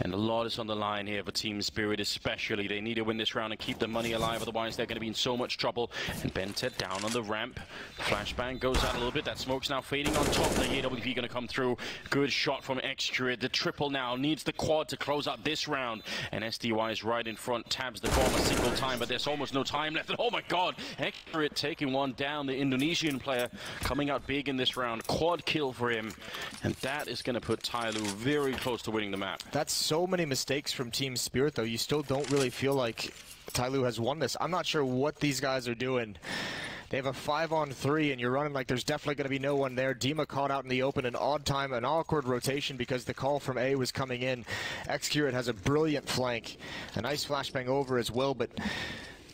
And a lot is on the line here for Team Spirit especially. They need to win this round and keep the money alive, otherwise they're going to be in so much trouble. And Bentet down on the ramp. Flashbang goes out a little bit. That smoke's now fading on top. The AWP going to come through. Good shot from Execute. The triple now needs the quad to close out this round. And SDY is right in front, tabs the bomb a single time, but there's almost no time left. And oh my God, Execute taking 1 down. The Indonesian player coming out big in this round. Quad kill for him. And that is going to put Tyloo very close to winning the map. That's so many mistakes from Team Spirit, though. You still don't really feel like Tyloo has won this. I'm not sure what these guys are doing. They have a 5-on-3, and you're running like there's definitely going to be no one there. Dima caught out in the open, an odd time, an awkward rotation because the call from A was coming in. Execute has a brilliant flank. A nice flashbang over as well, but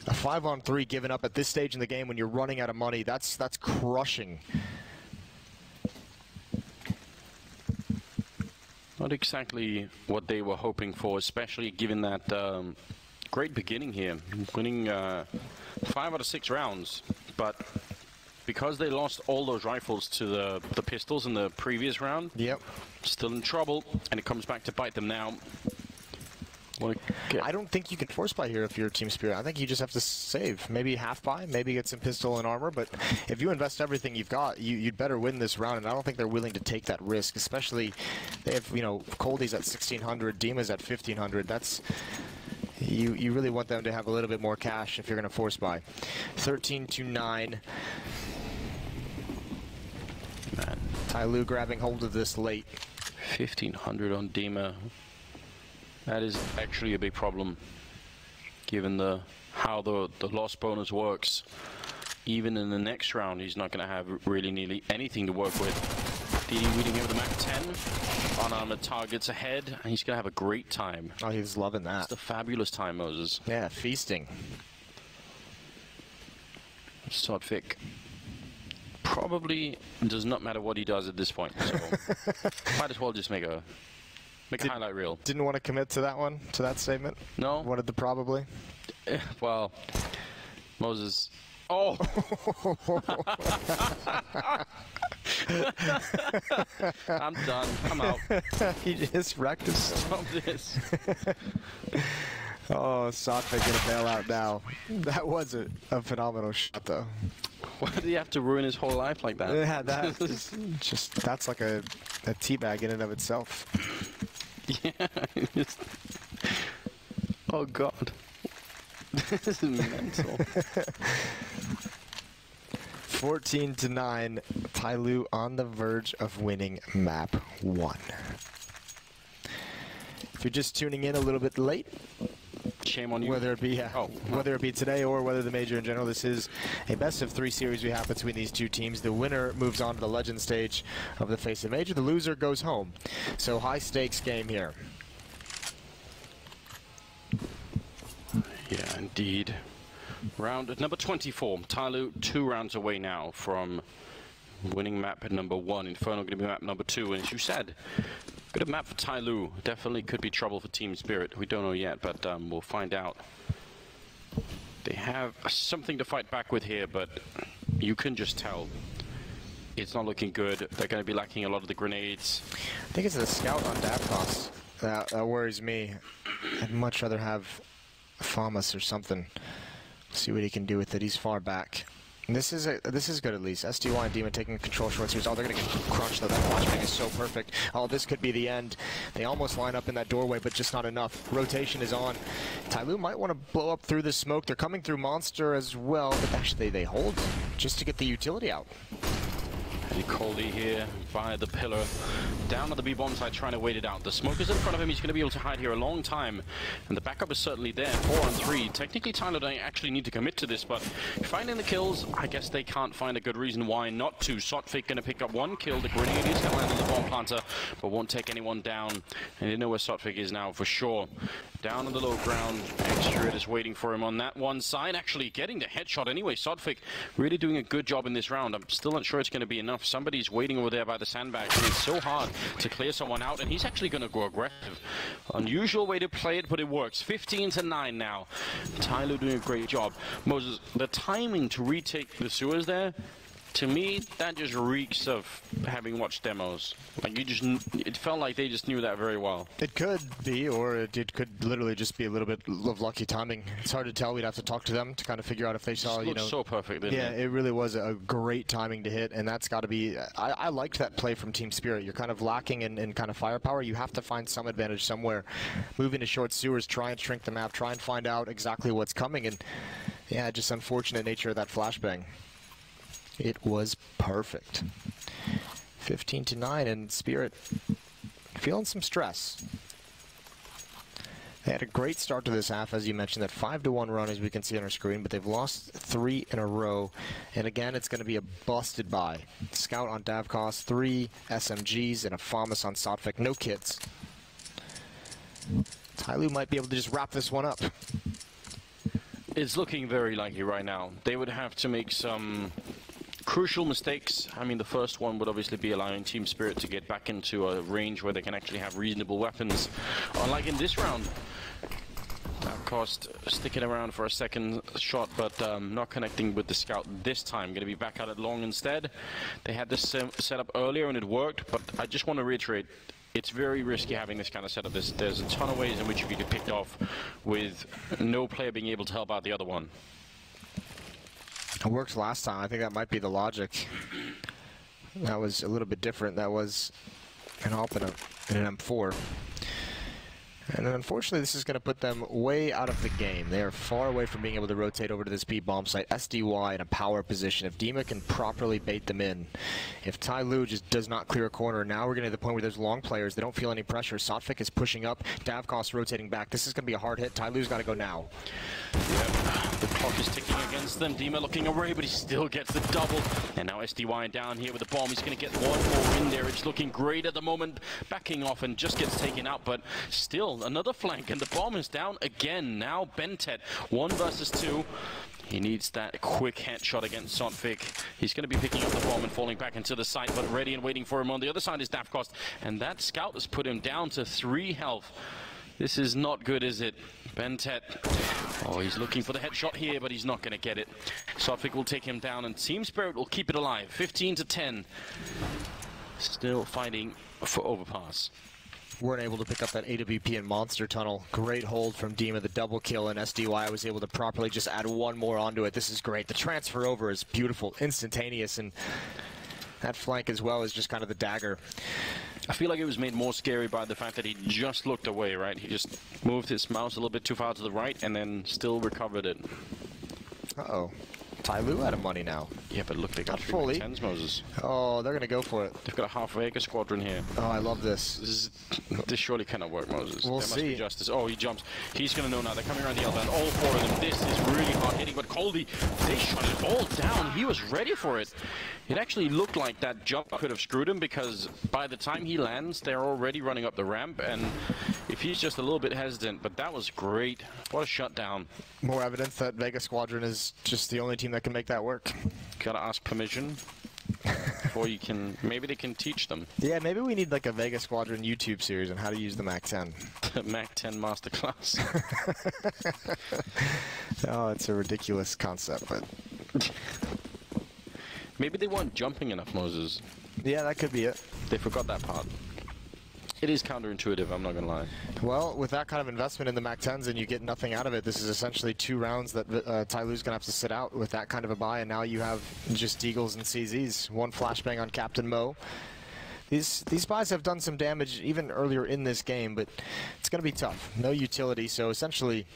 a 5-on-3 given up at this stage in the game when you're running out of money, that's crushing. Not exactly what they were hoping for, especially given that great beginning here, winning 5 out of 6 rounds. But because they lost all those rifles to the pistols in the previous round, yep, still in trouble, and it comes back to bite them now. I don't think you can force buy here if you're Team Spirit. I think you just have to save. Maybe half buy, maybe get some pistol and armor, but if you invest everything you've got, you'd better win this round, and I don't think they're willing to take that risk, especially they have, you know, Coldie's at 1,600, Dima's at 1,500. That's... You really want them to have a little bit more cash if you're going to force buy. 13-9. Man. Tyloo grabbing hold of this late. 1,500 on Dima. That is actually a big problem, given how the loss bonus works. Even in the next round, he's not going to have really nearly anything to work with. DD reading over the map 10. Unarmored targets ahead, and he's going to have a great time. Oh, he's loving that. It's a fabulous time, Moses. Yeah, feasting. Zotac probably does not matter what he does at this point, so might as well just make a highlight reel. Didn't want to commit to that one, to that statement? No. Wanted the probably? Well, Moses... Oh! I'm done. I'm out. He just wrecked us. Stop this. Oh, Zotac gonna bail out now. That was a phenomenal shot, though. Why did he have to ruin his whole life like that? Yeah, that just that's like a teabag in and of itself. Yeah. Oh God. This is mental. 14-9, Tyloo on the verge of winning map 1. If you're just tuning in a little bit late, shame on you. Whether it be whether it be today or whether the major in general, this is a best of 3 series we have between these two teams. The winner moves on to the legend stage of the face of major. The loser goes home. So high stakes game here. Yeah, indeed. Round number 24. Tyloo 2 rounds away now from winning map at number 1. Inferno going to be map number 2. And as you said, good map for Tyloo. Definitely could be trouble for Team Spirit. We don't know yet, but we'll find out. They have something to fight back with here, but you can just tell it's not looking good. They're going to be lacking a lot of the grenades. I think it's the scout on Davkos that worries me. I'd much rather have Famas or something. See what he can do with it. He's far back. And this is good at least. SDY and Demon taking control short series. Oh, they're going to get crunched though. That flashbang is so perfect. Oh, this could be the end. They almost line up in that doorway, but just not enough. Rotation is on. Tyloo might want to blow up through the smoke. They're coming through Monster as well, but actually they hold just to get the utility out. Coldy here by the pillar, down at the B-bomb side trying to wait it out. The smoke is in front of him. He's going to be able to hide here a long time, and the backup is certainly there. 4 on 3. Technically, Tyloo don't actually need to commit to this, but finding the kills, I guess they can't find a good reason why not to. Zotac going to pick up 1 kill. The grenade is going to land on the bomb planter, but won't take anyone down. And you know where Zotac is now for sure. Down on the low ground, Extra is waiting for him on that one side, actually getting the headshot anyway. Zotac really doing a good job in this round. I'm still not sure it's going to be enough. Somebody's waiting over there by the sandbags, and it's so hard to clear someone out, and he's actually going to go aggressive. Unusual way to play it, but it works. 15-9 now. Tyloo doing a great job. Moses, the timing to retake the sewers there, to me, that just reeks of having watched demos. Like, it felt like they just knew that very well. It could be, or it could literally just be a little bit of lucky timing. It's hard to tell. We'd have to talk to them to kind of figure out if they saw, you know. So perfect, didn't it? It really was a great timing to hit, and that's got to be. I liked that play from Team Spirit. You're kind of lacking in kind of firepower. You have to find some advantage somewhere. Move into short sewers, try and shrink the map, try and find out exactly what's coming, and yeah, just unfortunate nature of that flashbang. It was perfect. 15-9, and Spirit feeling some stress. They had a great start to this half, as you mentioned, that 5-1 run, as we can see on our screen, but they've lost 3 in a row. And again, it's going to be a busted buy. Scout on Davkos, 3 SMGs, and a Famas on Zotac. No kits. Tyloo might be able to just wrap this one up. It's looking very likely right now. They would have to make some crucial mistakes. I mean, the first one would obviously be allowing Team Spirit to get back into a range where they can actually have reasonable weapons. Unlike in this round, Cost sticking around for a second shot, but not connecting with the scout this time. Going to be back out at long instead. They had this set up earlier and it worked, but I just want to reiterate, it's very risky having this kind of setup. There's a ton of ways in which you can get picked off with no player being able to help out the other one. It worked last time. I think that might be the logic. That was a little bit different. That was an AWP and an M4. And then unfortunately, this is going to put them way out of the game. They are far away from being able to rotate over to this B bomb site. SDY in a power position. If Dima can properly bait them in. If Tyloo just does not clear a corner, now we're getting to the point where there's long players. They don't feel any pressure. Zotac is pushing up. Davkos rotating back. This is going to be a hard hit. Tyloo's got to go now. Yep. The clock is ticking against them. Dima looking away, but he still gets the double. And now SDY down here with the bomb. He's going to get one more in there. It's looking great at the moment. Backing off and just gets taken out, but still another flank, and the bomb is down again. Now Bentet, 1 versus 2. He needs that quick headshot against Zotac. He's going to be picking up the bomb and falling back into the site, but ready and waiting for him on the other side is Davkos. And that scout has put him down to 3 health. This is not good, is it? Bentet. Oh, he's looking for the headshot here, but he's not going to get it. Zotac will take him down, and Team Spirit will keep it alive. 15-10. Still fighting for overpass. Weren't able to pick up that AWP and Monster Tunnel. Great hold from Dima, the double kill, and SDY was able to properly just add one more onto it. This is great. The transfer over is beautiful, instantaneous, and that flank as well is just kind of the dagger. I feel like it was made more scary by the fact that he just looked away, right? He just moved his mouse a little bit too far to the right and then still recovered it. Uh-oh. Tyloo out of money now. Yeah, but look, they got Not fully. 10s, Moses. Oh, they're going to go for it. They've got a half Vega squadron here. Oh, I love this. This surely cannot work, Moses. We'll there must see. be justice. Oh, he jumps. He's going to know now. They're coming around the L-band. All four of them. This is really hard hitting, but Coldy, they shot it all down. He was ready for it. It actually looked like that jump could have screwed him because by the time he lands, they're already running up the ramp, and if he's just a little bit hesitant, but that was great. What a shutdown. More evidence that Vega Squadron is just the only team that can make that work. Gotta ask permission before you can, maybe they can teach them. Yeah, maybe we need like a Vega Squadron YouTube series on how to use the MAC-10. The MAC-10 Masterclass. Oh, it's a ridiculous concept, but... Maybe they weren't jumping enough, Moses. Yeah, that could be it. They forgot that part. It is counterintuitive, I'm not gonna lie. Well, with that kind of investment in the MAC-10s and you get nothing out of it, this is essentially 2 rounds that Tyloo's gonna have to sit out with that kind of a buy, and now you have just Deagles and CZs. 1 flashbang on Captain Mo. These buys have done some damage even earlier in this game, but it's gonna be tough. No utility, so essentially,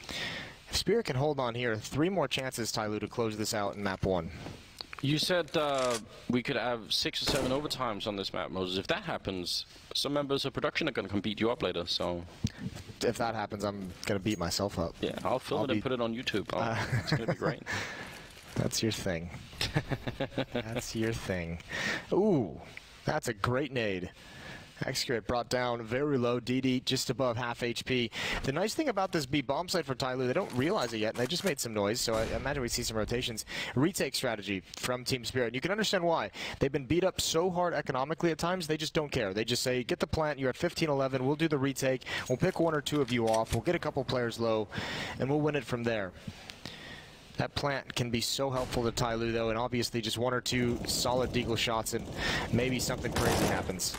if Spirit can hold on here, 3 more chances, Tyloo, to close this out in map 1. You said we could have 6 or 7 overtimes on this map, Moses. If that happens, some members of production are going to come beat you up later, so... If that happens, I'm going to beat myself up. Yeah, I'll film it and put it on YouTube. It's going to be great. That's your thing. That's your thing. Ooh, that's a great nade. Excurate brought down very low. DD just above half HP. The nice thing about this B bomb site for Tyloo, they don't realize it yet, and they just made some noise, so I imagine we see some rotations. Retake strategy from Team Spirit. And you can understand why. They've been beat up so hard economically at times, they just don't care. They just say, get the plant, you're at 15-11, we'll do the retake, we'll pick 1 or 2 of you off, we'll get a couple players low, and we'll win it from there. That plant can be so helpful to Tyloo, though, and obviously just 1 or 2 solid deagle shots, and maybe something crazy happens.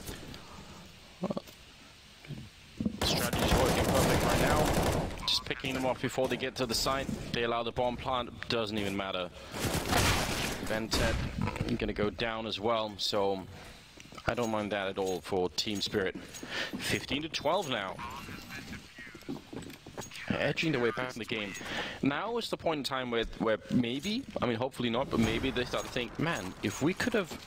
Strategy's working perfect right now. Just picking them off before they get to the site. They allow the bomb plant. Doesn't even matter. Bentet gonna go down as well, so I don't mind that at all for Team Spirit. 15-12 now. Edging their way back in the game. Now is the point in time where maybe, I mean hopefully not, but maybe they start to think, man, if we could have,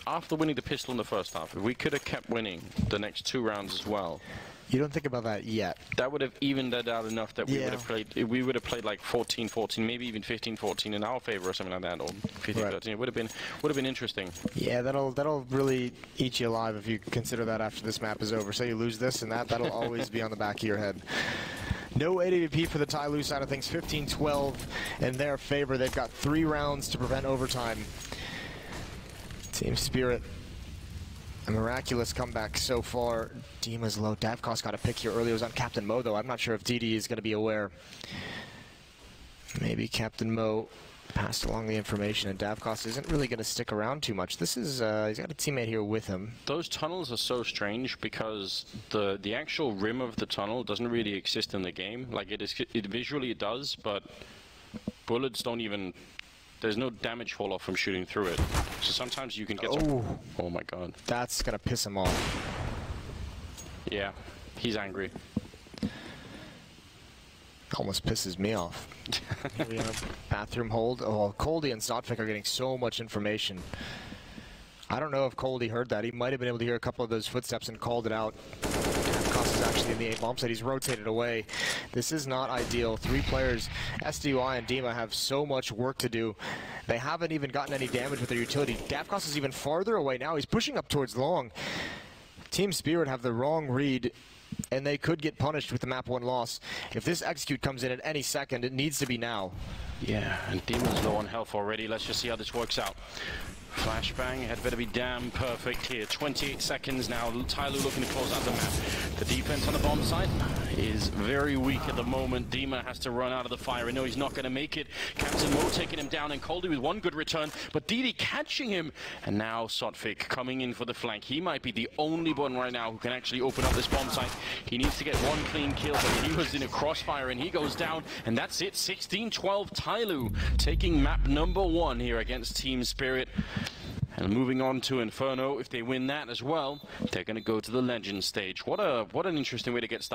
after winning the pistol in the first half, if we could have kept winning the next 2 rounds as well. You don't think about that yet. That would have evened that out enough that we would have played like 14-14, maybe even 15-14 in our favor or something like that, or 15-13. Right. It would have been interesting. Yeah, that'll really eat you alive if you consider that after this map is over. Say you lose this and that'll always be on the back of your head. No AWP for the Tyloo side of things. 15-12 in their favor. They've got 3 rounds to prevent overtime. Team Spirit, a miraculous comeback so far. Dima's low. Davkos got a pick here earlier. It was on Captain Mo, though. I'm not sure if DD is going to be aware. Maybe Captain Mo passed along the information, and Davkos isn't really going to stick around too much. This is, he's got a teammate here with him. Those tunnels are so strange because the actual rim of the tunnel doesn't really exist in the game. Like, it visually it does, but bullets don't even... There's no damage fall off from shooting through it. So sometimes you can get some... Oh my god. That's gonna piss him off. Yeah, he's angry. Almost pisses me off. We have bathroom hold. Oh, Coldy and Zotac are getting so much information. I don't know if Coldy heard that. He might have been able to hear a couple of those footsteps and called it out. Davkos is actually in the A bomb site. He's rotated away. This is not ideal. 3 players, SDY and Dima, have so much work to do. They haven't even gotten any damage with their utility. Davkos is even farther away now. He's pushing up towards long. Team Spirit have the wrong read, and they could get punished with the map 1 loss. If this execute comes in at any second, it needs to be now. Yeah, and Dima's low on health already. Let's just see how this works out. Flashbang had better be damn perfect here. 28 seconds now. Tyloo looking to close out the map. The defense on the bomb site is very weak at the moment. Dima has to run out of the fire. I know he's not going to make it. Captain Mo taking him down, and Coldy with one good return, but Didi catching him. And now Sotfik coming in for the flank. He might be the only one right now who can actually open up this bomb site. He needs to get one clean kill, but he was in a crossfire and he goes down, and that's it. 16-12 Tyloo taking map number 1 here against Team Spirit. And moving on to Inferno, if they win that as well, they're going to go to the Legend stage. What an interesting way to get started.